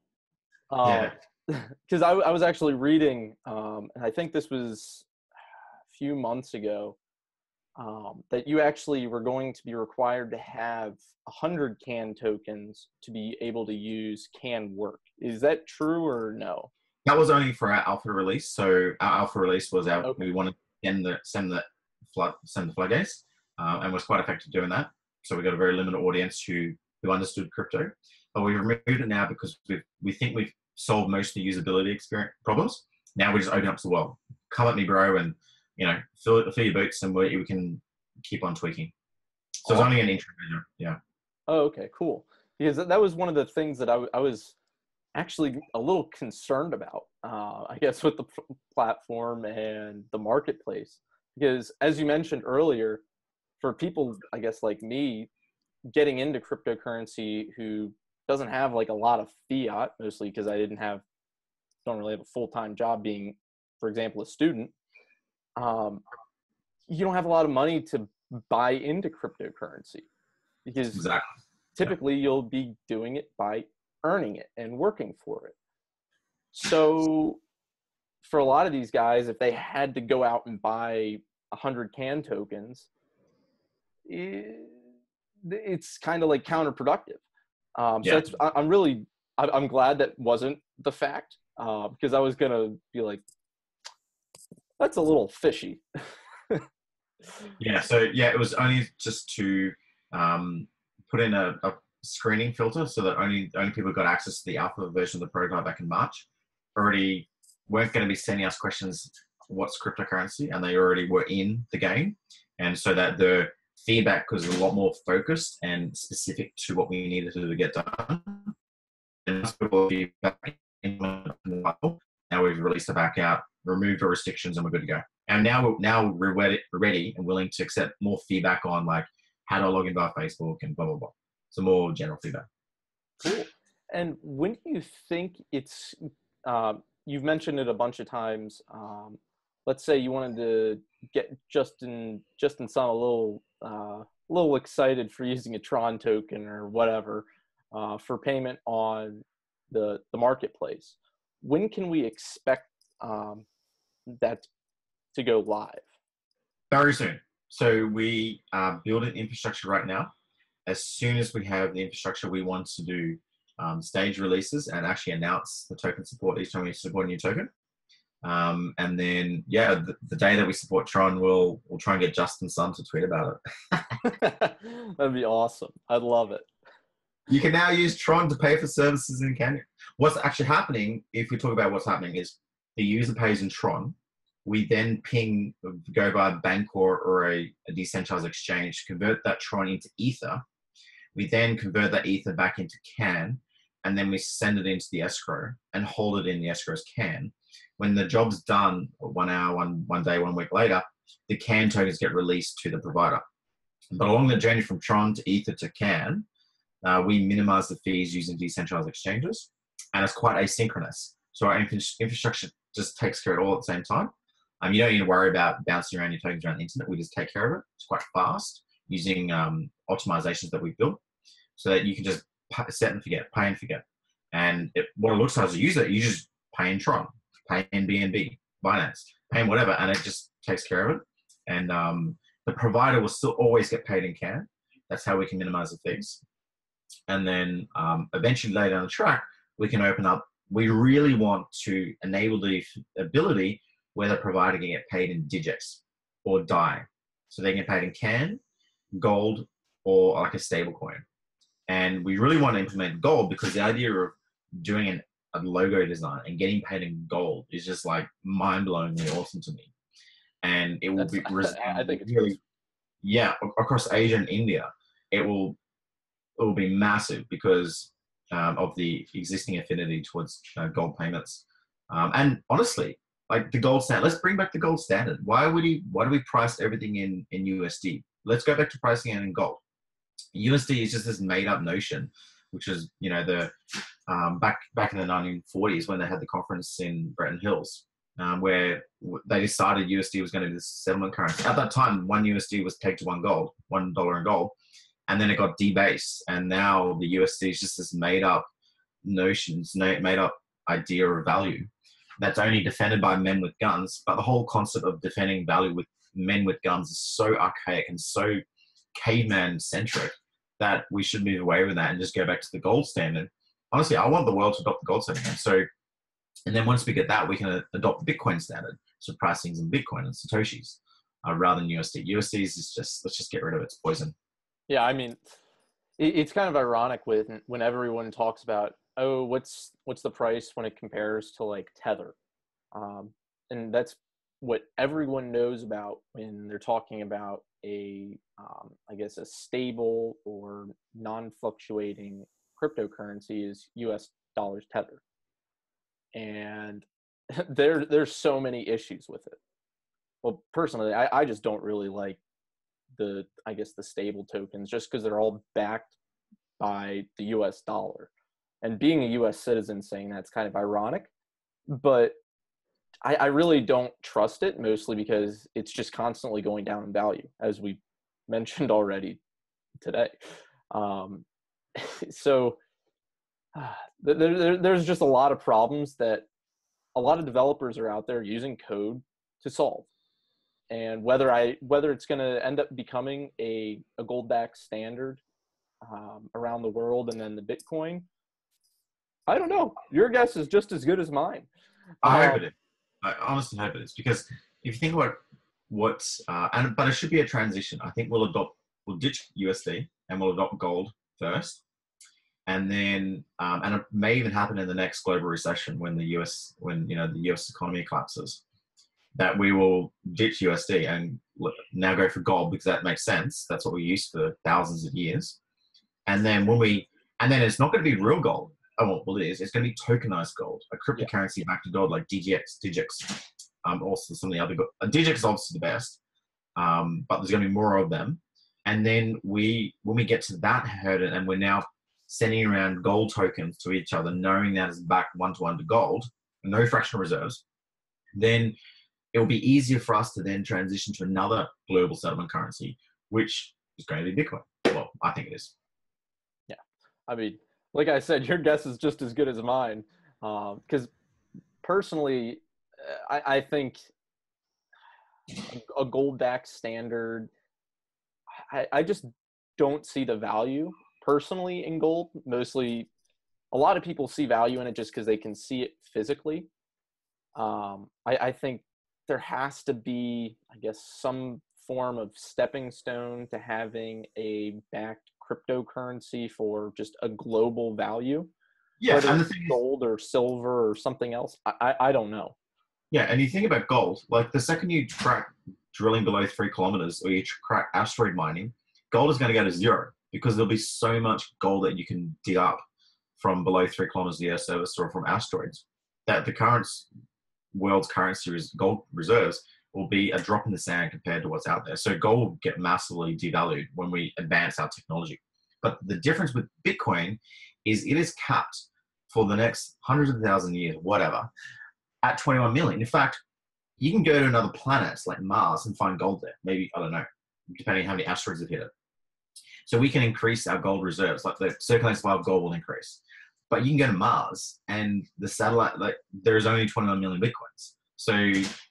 Yeah. Because I was actually reading, and I think this was a few months ago, that you actually were going to be required to have 100 CAN tokens to be able to use CanWork. Is that true or no? That was only for our alpha release. So our alpha release was Okay. we wanted to send the floodgates, and was quite effective doing that. So we got a very limited audience who understood crypto. But we've removed it now because we think we've solved most of the usability experience problems. Now we just open up to the world. Come at me, bro, and fill your boots, and we can keep on tweaking. So it's only an intro measure. Yeah. Oh, okay, cool. Because that was one of the things that I was actually a little concerned about, I guess, with the platform and the marketplace. Because as you mentioned earlier, for people, I guess, like me, getting into cryptocurrency who doesn't have like a lot of fiat, mostly because I don't really have a full-time job being, for example, a student, you don't have a lot of money to buy into cryptocurrency, because typically you'll be doing it by earning it and working for it. So for a lot of these guys, if they had to go out and buy 100 CAN tokens, it's kind of like counterproductive. So I'm glad that wasn't the fact, because I was gonna be like, that's a little fishy. Yeah. So yeah, it was only just to put in a screening filter so that only people who got access to the alpha version of the program back in March already weren't going to be sending us questions, what's cryptocurrency, and they already were in the game. And so that the feedback was a lot more focused and specific to what we needed to get done. And now we've released it back out, removed our restrictions, and we're good to go. And now we're ready and willing to accept more feedback on like how to log into our Facebook and blah blah blah. So more general feedback. Cool. And when do you think it's? You've mentioned it a bunch of times. Let's say you wanted to get Justin Sun a little excited for using a Tron token or whatever for payment on the marketplace. When can we expect that to go live? Very soon. So we are building infrastructure right now. As soon as we have the infrastructure, we want to do stage releases and actually announce the token support each time we support a new token. And then, yeah, the day that we support Tron, we'll try and get Justin Sun to tweet about it. That'd be awesome. I'd love it. You can now use Tron to pay for services in CanYa. What's actually happening, if we talk about what's happening, is the user pays in Tron. We then go via Bancor or a decentralized exchange, convert that Tron into Ether. We then convert that Ether back into CAN, and then we send it into the escrow and hold it in the escrow's CAN. When the job's done, 1 hour, one day, 1 week later, the CAN tokens get released to the provider. But along the journey from Tron to Ether to CAN, we minimize the fees using decentralized exchanges, and it's quite asynchronous. So our infrastructure just takes care of it all at the same time. You don't need to worry about bouncing around your tokens around the internet. We just take care of it. It's quite fast using optimizations that we've built, so that you can just set and forget, pay and forget. And what it looks like as a user, you just pay in Tron, pay in BNB, Binance, pay in whatever, and it just takes care of it. And the provider will still always get paid in CAN. That's how we can minimize the fees. And then eventually later down the track, we can open up. We really want to enable the ability where the provider can get paid in DigX or DAI. So they get paid in CAN, gold, or like a stable coin. And we really want to implement gold because the idea of doing a logo design and getting paid in gold is just like mind-blowingly awesome to me. And it will be I think it's really, yeah, across Asia and India, it will it will be massive because of the existing affinity towards gold payments. And honestly, like the gold standard, let's bring back the gold standard. Why do we price everything in USD? Let's go back to pricing it in gold. USD is just this made up notion, which is, you know, the back in the 1940s when they had the conference in Bretton Hills, where they decided USD was going to be the settlement currency. At that time, one USD was pegged to $1 in gold, and then it got debased, and now the USD is just this made up notions, made up idea of value that's only defended by men with guns. But the whole concept of defending value with men with guns is so archaic and so caveman centric that we should move away with that and just go back to the gold standard. Honestly, I want the world to adopt the gold standard. So, and then once we get that, we can adopt the Bitcoin standard. So pricing in Bitcoin and Satoshis rather than USD. USD is just, let's just get rid of it. It's poison. Yeah, I mean, it's kind of ironic when everyone talks about, oh, what's the price when it compares to like Tether, and that's what everyone knows about when they're talking about I guess a stable or non-fluctuating cryptocurrency is U.S. dollars Tether, and there's so many issues with it. Well, personally, I just don't really like the stable tokens just because they're all backed by the US dollar. And being a US citizen saying that's kind of ironic, but I really don't trust it, mostly because it's just constantly going down in value, as we mentioned already today. So there's just a lot of problems that a lot of developers are out there using code to solve. And whether it's going to end up becoming a gold-backed standard around the world and then the Bitcoin, I don't know. Your guess is just as good as mine. I hope it is. I honestly hope it is, because if you think about but it should be a transition. I think we'll ditch USD and we'll adopt gold first, and then and it may even happen in the next global recession when the US economy collapses, that we will ditch USD and now go for gold, because that makes sense. That's what we used for thousands of years. And then it's not going to be real gold. Oh, well, it is. It's going to be tokenized gold, a cryptocurrency backed to gold, like DGX. Also some of the other DGX is obviously the best, but there's going to be more of them. And then when we get to that hurdle, and we're now sending around gold tokens to each other, knowing that it's backed 1-to-1 to gold, no fractional reserves, then it will be easier for us to then transition to another global settlement currency, which is going to be Bitcoin. Well, I think it is. Yeah. I mean, like I said, your guess is just as good as mine. Because personally, I think a gold-backed standard, I just don't see the value personally in gold. Mostly, a lot of people see value in it just because they can see it physically. I think there has to be, I guess, some form of stepping stone to having a backed cryptocurrency for just a global value. Yeah, whether and it's gold or silver or something else, I don't know. Yeah, and you think about gold, like the second you crack drilling below 3 kilometers or you crack asteroid mining, gold is going to go to zero, because there'll be so much gold that you can dig up from below 3 kilometers of the Earth's surface or from asteroids, that the current world's currency gold reserves will be a drop in the sand compared to what's out there. So gold will get massively devalued when we advance our technology. But the difference with Bitcoin is it is capped for the next hundreds of thousands of years, whatever, at 21 million. In fact, you can go to another planet like Mars and find gold there. Maybe, I don't know, depending on how many asteroids have hit it. So we can increase our gold reserves, like the circulating supply of gold will increase. But you can go to Mars and the satellite, like there's only 21 million Bitcoins. So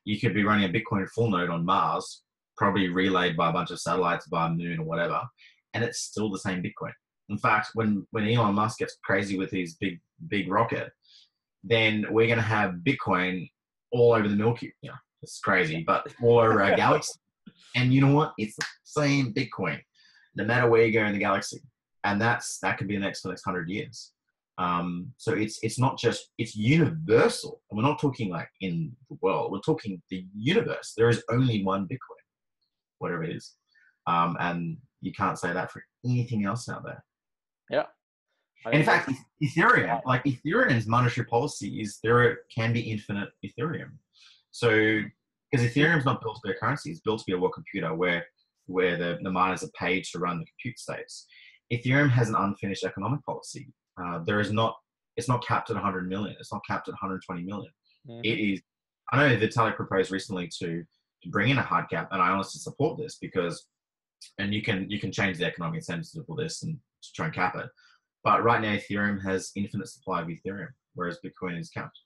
you could be running a Bitcoin full node on Mars, probably relayed by a bunch of satellites by a moon or whatever, and it's still the same Bitcoin. In fact, when Elon Musk gets crazy with his big rocket, then we're going to have Bitcoin all over the Milky Way. It's crazy, but all over our galaxy. And you know what? It's the same Bitcoin, no matter where you go in the galaxy. And that could be the next 100 years. So it's not just, it's universal. And we're not talking like in the world, we're talking the universe. There is only one Bitcoin, whatever it is. And you can't say that for anything else out there. Yeah. I And in mean, fact, Ethereum, like Ethereum's monetary policy is there can be infinite Ethereum. So, because Ethereum's not built to be a currency, it's built to be a world computer where the miners are paid to run the compute states. Ethereum has an unfinished economic policy. It's not capped at 100 million. It's not capped at 120 million. It is. I know Vitalik proposed recently to bring in a hard cap, and I honestly support this because, and you can change the economic incentives for this and to try and cap it. But right now, Ethereum has infinite supply of Ethereum, whereas Bitcoin is capped.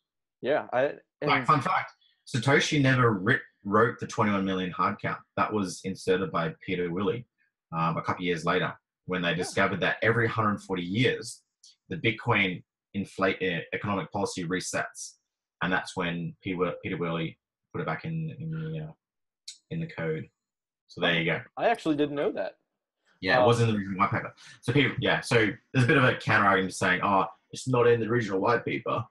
Yeah. Like, fun fact, Satoshi never wrote the 21 million hard cap. That was inserted by Peter Willey a couple of years later when they discovered that every 140 years, the Bitcoin economic policy resets. And that's when Peter Willey put it back in the code. So there you go. I actually didn't know that. Yeah, it wasn't in the original white paper. So so there's a bit of a counter argument saying, oh, it's not in the original white paper.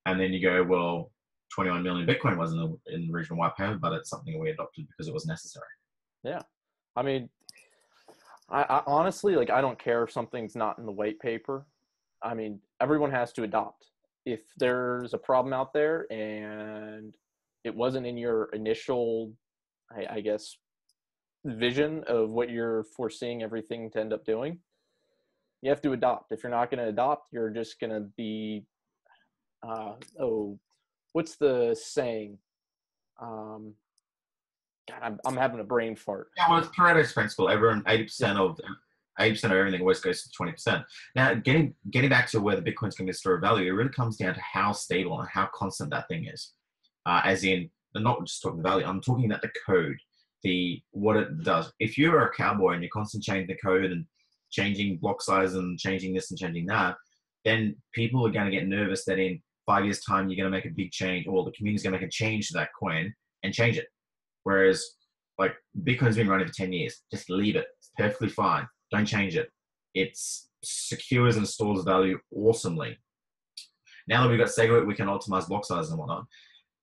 And then you go, well, 21 million Bitcoin wasn't in the original white paper, but it's something we adopted because it was necessary. Yeah. I mean, I honestly, like, I don't care if something's not in the white paper. I mean, everyone has to adopt. If there's a problem out there and it wasn't in your initial, I guess, vision of what you're foreseeing everything to end up doing, you have to adopt. If you're not going to adopt, you're just going to be, what's the saying? God, I'm having a brain fart. Yeah, well, it's Pareto's principle. Everyone, 80% of everything always goes to 20%. Now, getting back to where the Bitcoin's going to be a store of value, it really comes down to how stable and how constant that thing is. As in, I'm not just talking the value, I'm talking about the code, what it does. If you're a cowboy and you're constantly changing the code and changing block size and changing this and changing that, then people are going to get nervous that in 5 years' time, you're going to make a big change, or the community's going to make a change to that coin and change it. Whereas, like, Bitcoin's been running for 10 years. Just leave it. It's perfectly fine. Don't change it. It secures and stores value awesomely. Now that we've got SegWit, we can optimize block size and whatnot.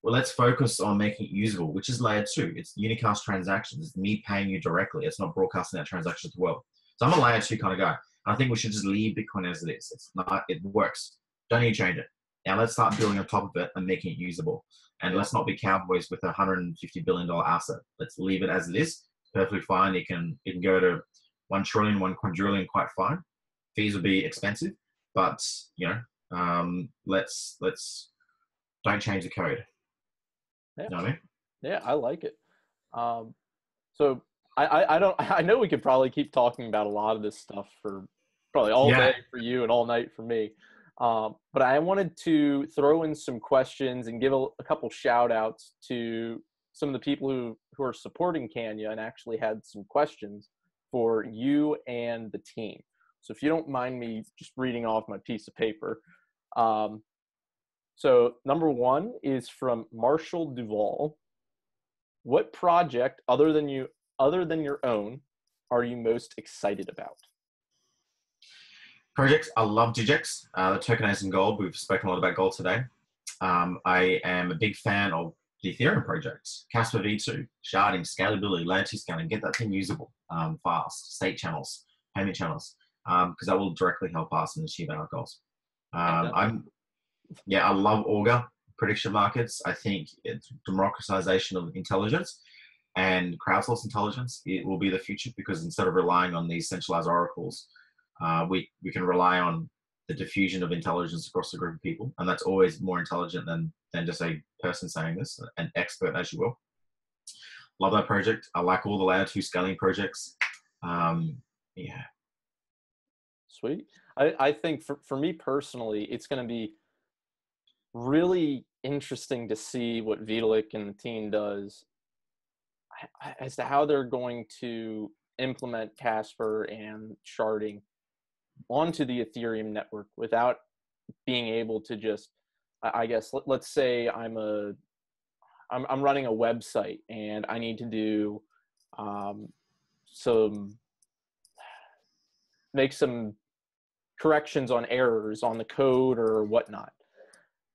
Well, let's focus on making it usable, which is layer 2. It's unicast transactions. It's me paying you directly. It's not broadcasting that transaction to the world. So I'm a layer 2 kind of guy. And I think we should just leave Bitcoin as it is. It works. Don't need to change it. Now let's start building on top of it and making it usable. And let's not be cowboys with a $150 billion asset. Let's leave it as it is. Perfectly fine. It can go to 1 trillion, 1 quadrillion quite fine. Fees will be expensive, but let's don't change the code. Yeah. You know what I mean? Yeah, I like it. So I know we could probably keep talking about a lot of this stuff for probably all day for you and all night for me. But I wanted to throw in some questions and give a couple shout outs to some of the people who are supporting CanYa and actually had some questions for you and the team. So if you don't mind me just reading off my piece of paper. So number 1 is from Marshall Duvall. What project other than your own are you most excited about? Projects, I love DigX, the tokenizing gold. We've spoken a lot about gold today. I am a big fan of the Ethereum projects, Casper V2, sharding, scalability, layer 2 scaling, get that thing usable fast, state channels, payment channels, because that will directly help us and achieve our goals. I love Augur, prediction markets. I think it's democratization of intelligence and crowdsourced intelligence. It will be the future because instead of relying on these centralized oracles, we can rely on the diffusion of intelligence across a group of people, and that's always more intelligent than just a person saying this, an expert, as you will. Love that project. I like all the layer 2 scaling projects. Sweet. I think for me personally, it's going to be really interesting to see what Vitalik and the team does as to how they're going to implement Casper and sharding onto the Ethereum network without being able to just, I guess, let's say I'm running a website and I need to do make some corrections on errors on the code or whatnot.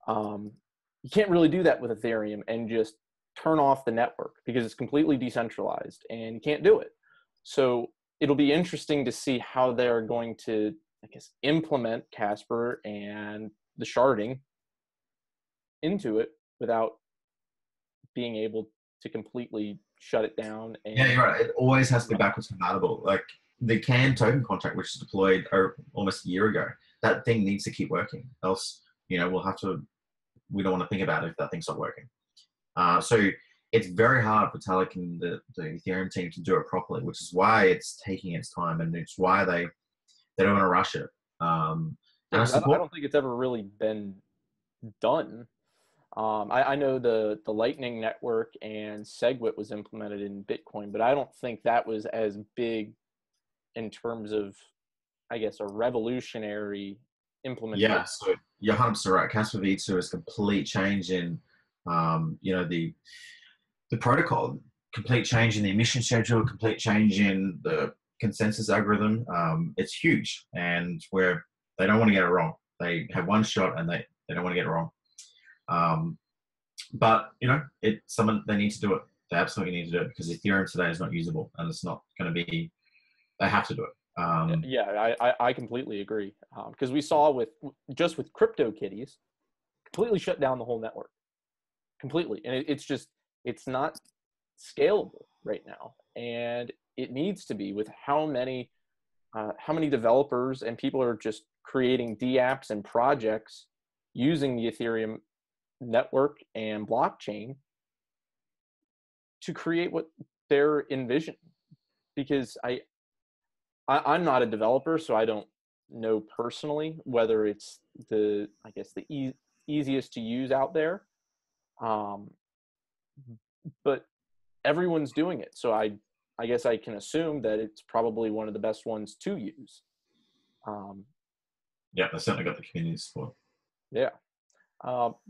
You can't really do that with Ethereum and just turn off the network because it's completely decentralized and you can't do it. So it'll be interesting to see how they're going to I guess, implement Casper and the sharding into it without being able to completely shut it down. And Yeah, you're right. It always has to be backwards compatible. Like the Can token contract, which is deployed almost a year ago, that thing needs to keep working. Else, we'll have to, we don't want to think about it if that thing's not working. So it's very hard for Vitalik and the Ethereum team to do it properly, which is why it's taking its time, and it's why they don't want to rush it. And I don't think it's ever really been done. I know the Lightning Network and SegWit was implemented in Bitcoin, but I don't think that was as big in terms of, I guess, a revolutionary implementation. Yeah, so you're 100% right. Casper V2 is a complete change in, the protocol, complete change in the emission schedule, complete change in the consensus algorithm. It's huge, and where they don't want to get it wrong. They have one shot, and they don't want to get it wrong. But it's someone, they need to do it. They absolutely need to do it, because Ethereum today is not usable, and it's not going to be. They have to do it. Yeah, I completely agree, because we saw with CryptoKitties, completely shut down the whole network, completely, and it's not scalable right now, and it needs to be, with how many developers and people are just creating dApps and projects using the Ethereum network and blockchain to create what they're envisioning. Because I'm not a developer, so I don't know personally whether it's the easiest to use out there, but everyone's doing it, so I guess I can assume that it's probably one of the best ones to use. Yeah, they certainly got the community support. Yeah.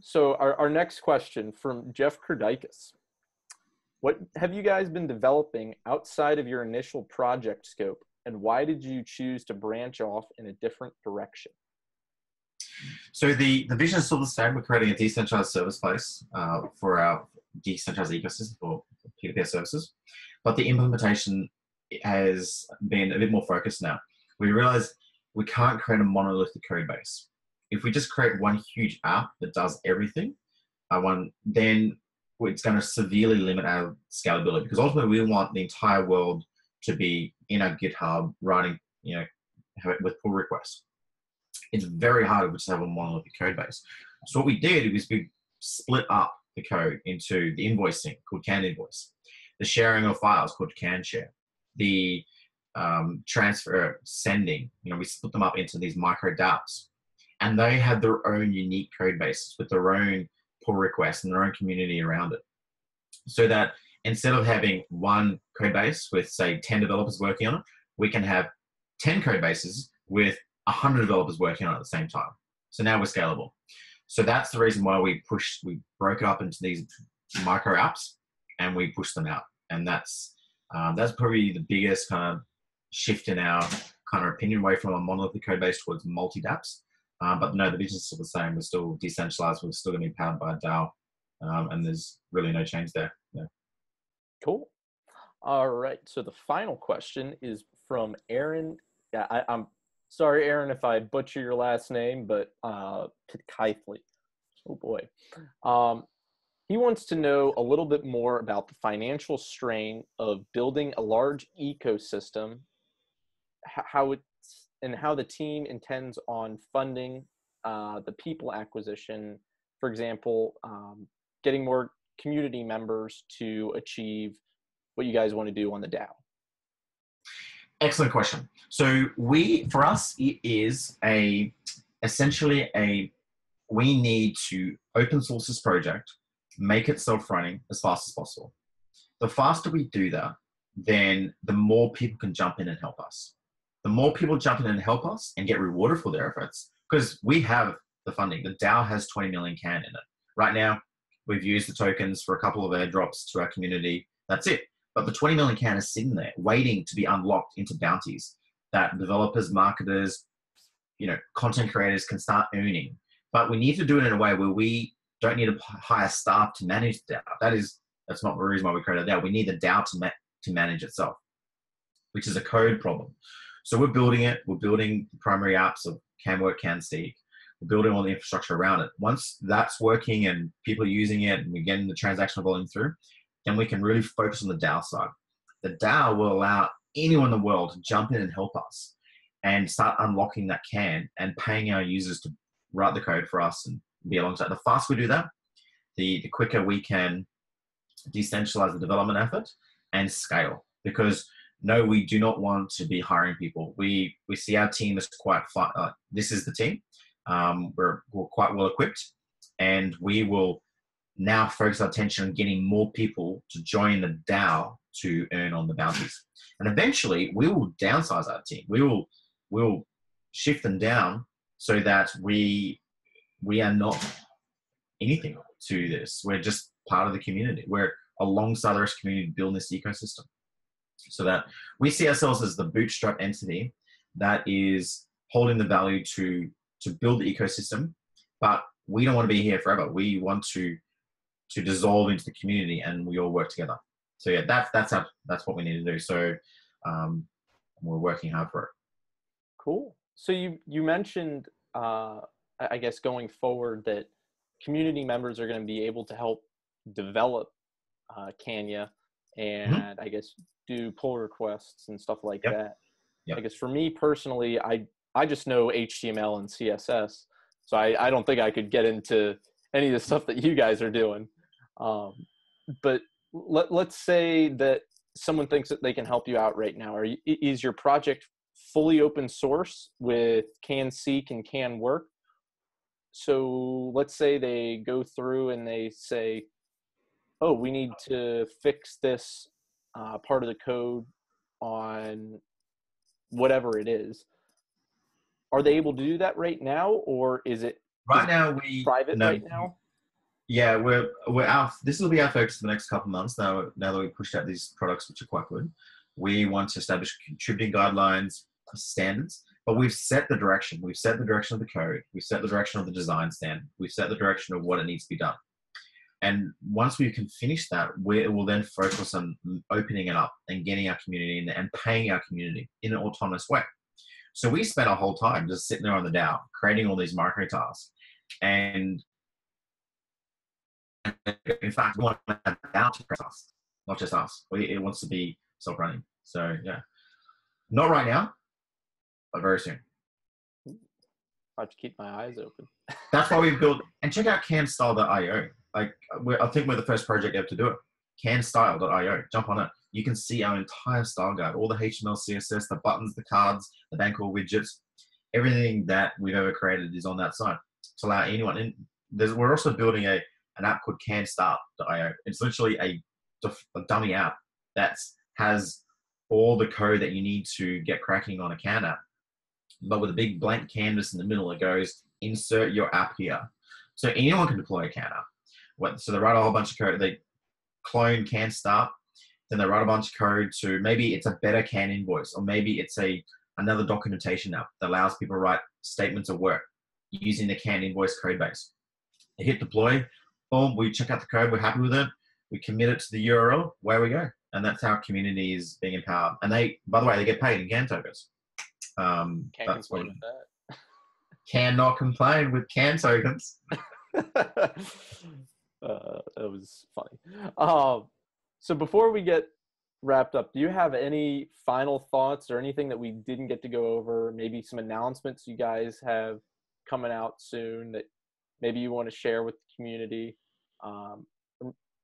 So our next question from Jeff Kerdikis. What have you guys been developing outside of your initial project scope, and why did you choose to branch off in a different direction? So the vision is still the same. We're creating a decentralized service place for our decentralized ecosystem for peer-to-peer services, but the implementation has been a bit more focused now. We realized we can't create a monolithic code base. If we just create one huge app that does everything, then it's going to severely limit our scalability, because ultimately we want the entire world to be in our GitHub writing, with pull requests. It's very hard to just have a monolithic code base. So what we did was we split up the code into the invoicing called CanInvoice, the sharing of files called CanShare, the transfer, sending. We split them up into these micro dApps, and they have their own unique code bases with their own pull requests and their own community around it. So that instead of having one code base with, say, 10 developers working on it, we can have 10 code bases with 100 developers working on it at the same time. So now we're scalable. So that's the reason why we broke it up into these micro apps, and we pushed them out. And that's probably the biggest kind of shift in our kind of opinion, away from a monolithic code base towards multi-dApps. But no, the business is still the same. We're still decentralized. We're still going to be powered by a DAO. And there's really no change there. Yeah. Cool. All right. So the final question is from Aaron. Yeah, I'm sorry, Aaron, if I butcher your last name, but Keithley. Oh boy. He wants to know a little bit more about the financial strain of building a large ecosystem, how the team intends on funding the people acquisition, for example, getting more community members to achieve what you guys want to do on the DAO. Excellent question. So for us, it is essentially we need to open source this project, make it self-running as fast as possible. The faster we do that, then the more people can jump in and help us. The more people jump in and help us and get rewarded for their efforts, because we have the funding. The DAO has 20 million CAN in it. Right now, we've used the tokens for a couple of airdrops to our community. That's it. But the 20 million CAN is sitting there waiting to be unlocked into bounties that developers, marketers, content creators can start earning. But we need to do it in a way where we don't need to hire staff to manage the DAO. That's not the reason why we created a DAO. We need the DAO to manage itself, which is a code problem. So we're building it. We're building the primary apps of CanWork, CanSeek. We're building all the infrastructure around it. Once that's working and people are using it and we're getting the transactional volume through, then we can really focus on the DAO side. The DAO will allow anyone in the world to jump in and help us and start unlocking that can and paying our users to write the code for us and be alongside. The faster we do that, the quicker we can decentralize the development effort and scale. Because no, we do not want to be hiring people. We see our team as quite this is the team. We're quite well equipped, and we will now focus our attention on getting more people to join the DAO to earn on the bounties. And eventually we will downsize our team. We'll shift them down so that we are not anything to this. We're just part of the community. We're alongside the rest of the community building this ecosystem, so that we see ourselves as the bootstrap entity that is holding the value to build the ecosystem, but we don't want to be here forever. We want to dissolve into the community, and we all work together. So yeah, that's what we need to do. So we're working hard for it. Cool. So you mentioned, I guess going forward, that community members are going to be able to help develop CanYa and I guess do pull requests and stuff like that. I guess for me personally, I just know HTML and CSS, so I don't think I could get into any of the stuff that you guys are doing. But let's say that someone thinks that they can help you out right now. Is your project fully open source with CanSeek and CanWork? So let's say they go through and they say, oh, we need to fix this part of the code on whatever it is. Are they able to do that right now, or is it private right now? Yeah, we're out. This will be our focus for the next couple of months. Now that we've pushed out these products, which are quite good, we want to establish contributing guidelines, standards. But we've set the direction. We've set the direction of the code. We've set the direction of the design standard. We've set the direction of what it needs to be done. And once we can finish that, we will then focus on opening it up and getting our community in there and paying our community in an autonomous way. So we spent our whole time just sitting there on the DAO, creating all these micro tasks. And in fact, we want the DAO to create us, not just us. It wants to be self-running. So yeah, not right now, but very soon. I have to keep my eyes open. That's why we've built, and check out canstyle.io. Like, I think we're the first project ever to do it. Canstyle.io. Jump on it. You can see our entire style guide, all the HTML, CSS, the buttons, the cards, the Bancor widgets, everything that we've ever created is on that site to allow anyone. And we're also building an app called canstart.io. It's literally a dummy app that has all the code that you need to get cracking on a Can app, but with a big blank canvas in the middle. It goes, insert your app here. So anyone can deploy a Can app. So they write a whole bunch of code. They clone CanStart, then they write a bunch of code to, maybe it's a better Can invoice, or maybe it's another documentation app that allows people to write statements of work using the Can invoice code base. They hit deploy, boom, we check out the code, we're happy with it, we commit it to the URL, away we go. And that's how community is being empowered. And they, by the way, they get paid in Can tokens. Can't complain with that. Cannot complain with Can tokens. That was funny. So before we get wrapped up, do you have any final thoughts or anything that we didn't get to go over? Maybe some announcements you guys have coming out soon that maybe you want to share with the community?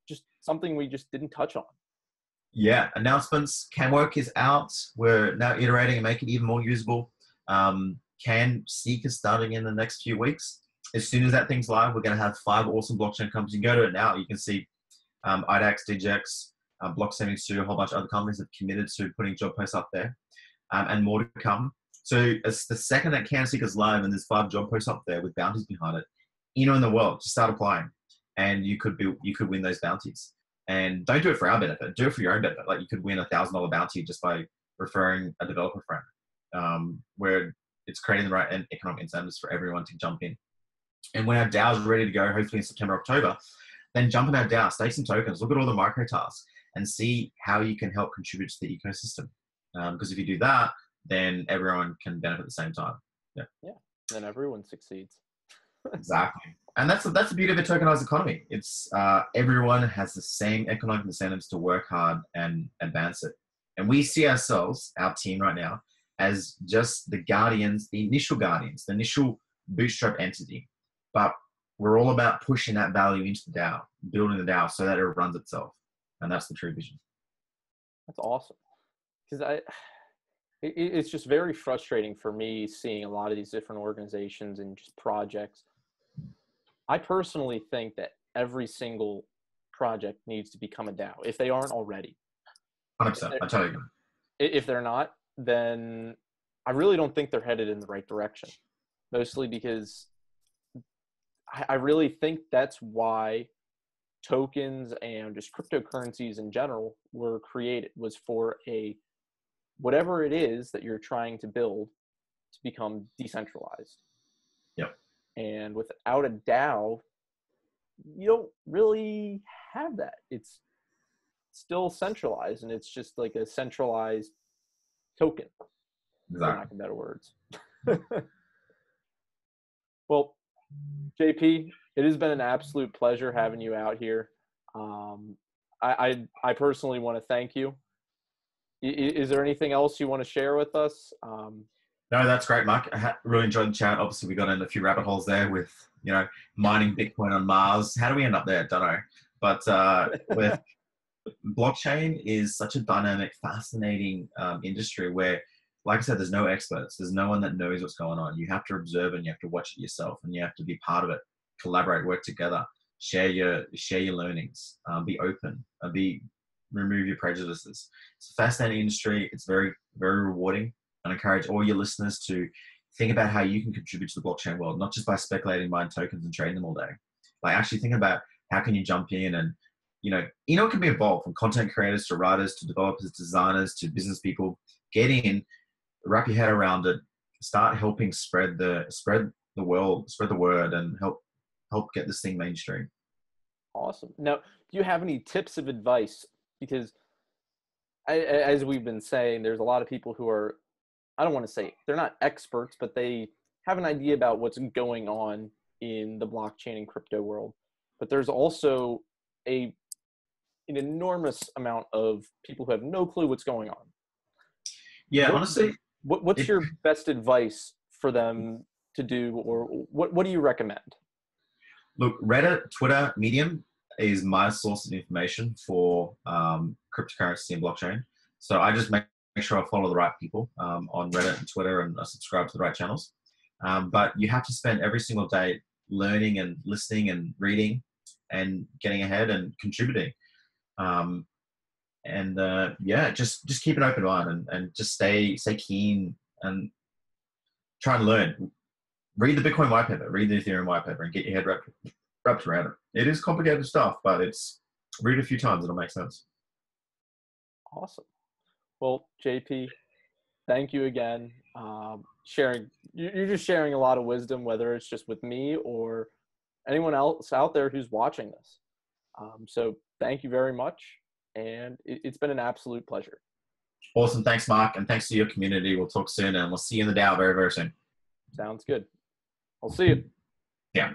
Just something we just didn't touch on. Yeah, announcements. CanWork is out. We're now iterating and making it even more usable. CanSeek is starting in the next few weeks. As soon as that thing's live, we're going to have 5 awesome blockchain companies. You can go to it now. You can see IDAX, DigX, Block72, a whole bunch of other companies have committed to putting job posts up there, and more to come. So as the second that CanSeek is live and there's 5 job posts up there with bounties behind it, in the world, just start applying, and you could win those bounties. And don't do it for our benefit. Do it for your own benefit. Like, you could win $1,000 bounty just by referring a developer friend, where it's creating the right economic incentives for everyone to jump in. And when our DAO is ready to go, hopefully in September, October, then jump in our DAO, stake some tokens, look at all the micro tasks, and see how you can help contribute to the ecosystem. Because if you do that, then everyone can benefit at the same time. Yeah. Yeah. Then everyone succeeds. Exactly. And that's the beauty of a tokenized economy. It's everyone has the same economic incentives to work hard and advance it. And we see ourselves, our team right now, as just the guardians, the initial bootstrap entity. But we're all about pushing that value into the DAO, building the DAO so that it runs itself. And that's the true vision. That's awesome. Because it's just very frustrating for me seeing a lot of these different organizations and just projects. I personally think that every single project needs to become a DAO if they aren't already. 100%. I tell you. If they're not, then I really don't think they're headed in the right direction. Mostly because I really think that's why tokens and just cryptocurrencies in general were created, was for whatever it is that you're trying to build to become decentralized. Yep. And without a DAO, you don't really have that. It's still centralized, and it's just like a centralized token. Exactly. For lack of better words. Well, JP, it has been an absolute pleasure having you out here. I personally want to thank you. Is there anything else you want to share with us? No, that's great, Mark. I really enjoyed the chat. Obviously, we got in a few rabbit holes there with, mining Bitcoin on Mars. How do we end up there? Don't know. But with blockchain is such a dynamic, fascinating industry where, like I said, there's no experts. There's no one that knows what's going on. You have to observe and you have to watch it yourself, and you have to be part of it, collaborate, work together, share your learnings, be open, remove your prejudices. It's a fascinating industry. It's very, very rewarding. I encourage all your listeners to think about how you can contribute to the blockchain world, not just by speculating, buying tokens and trading them all day. Like, actually think about how can you jump in and, it can be involved, from content creators to writers to developers, designers to business people. Get in, wrap your head around it, start helping spread the word, and help get this thing mainstream. Awesome. Now, do you have any tips of advice? Because as we've been saying, there's a lot of people who are, I don't want to say they're not experts, but they have an idea about what's going on in the blockchain and crypto world. But there's also an enormous amount of people who have no clue what's going on. Yeah, honestly. What's your best advice for them to do, or what do you recommend? Look, Reddit, Twitter, Medium is my source of information for cryptocurrency and blockchain. So I just make sure I follow the right people on Reddit and Twitter, and I subscribe to the right channels. But you have to spend every single day learning and listening and reading and getting ahead and contributing. Just keep an open mind and just stay keen and try and learn. Read the Bitcoin white paper, read the Ethereum white paper, and get your head wrapped around it. It is complicated stuff, but read it a few times, it'll make sense. Awesome. Well, JP, thank you again. You're just sharing a lot of wisdom, whether it's just with me or anyone else out there who's watching this. So thank you very much. And it's been an absolute pleasure. Awesome. Thanks, Mark. And thanks to your community. We'll talk soon, and we'll see you in the DAO very, very soon. Sounds good. I'll see you. Yeah.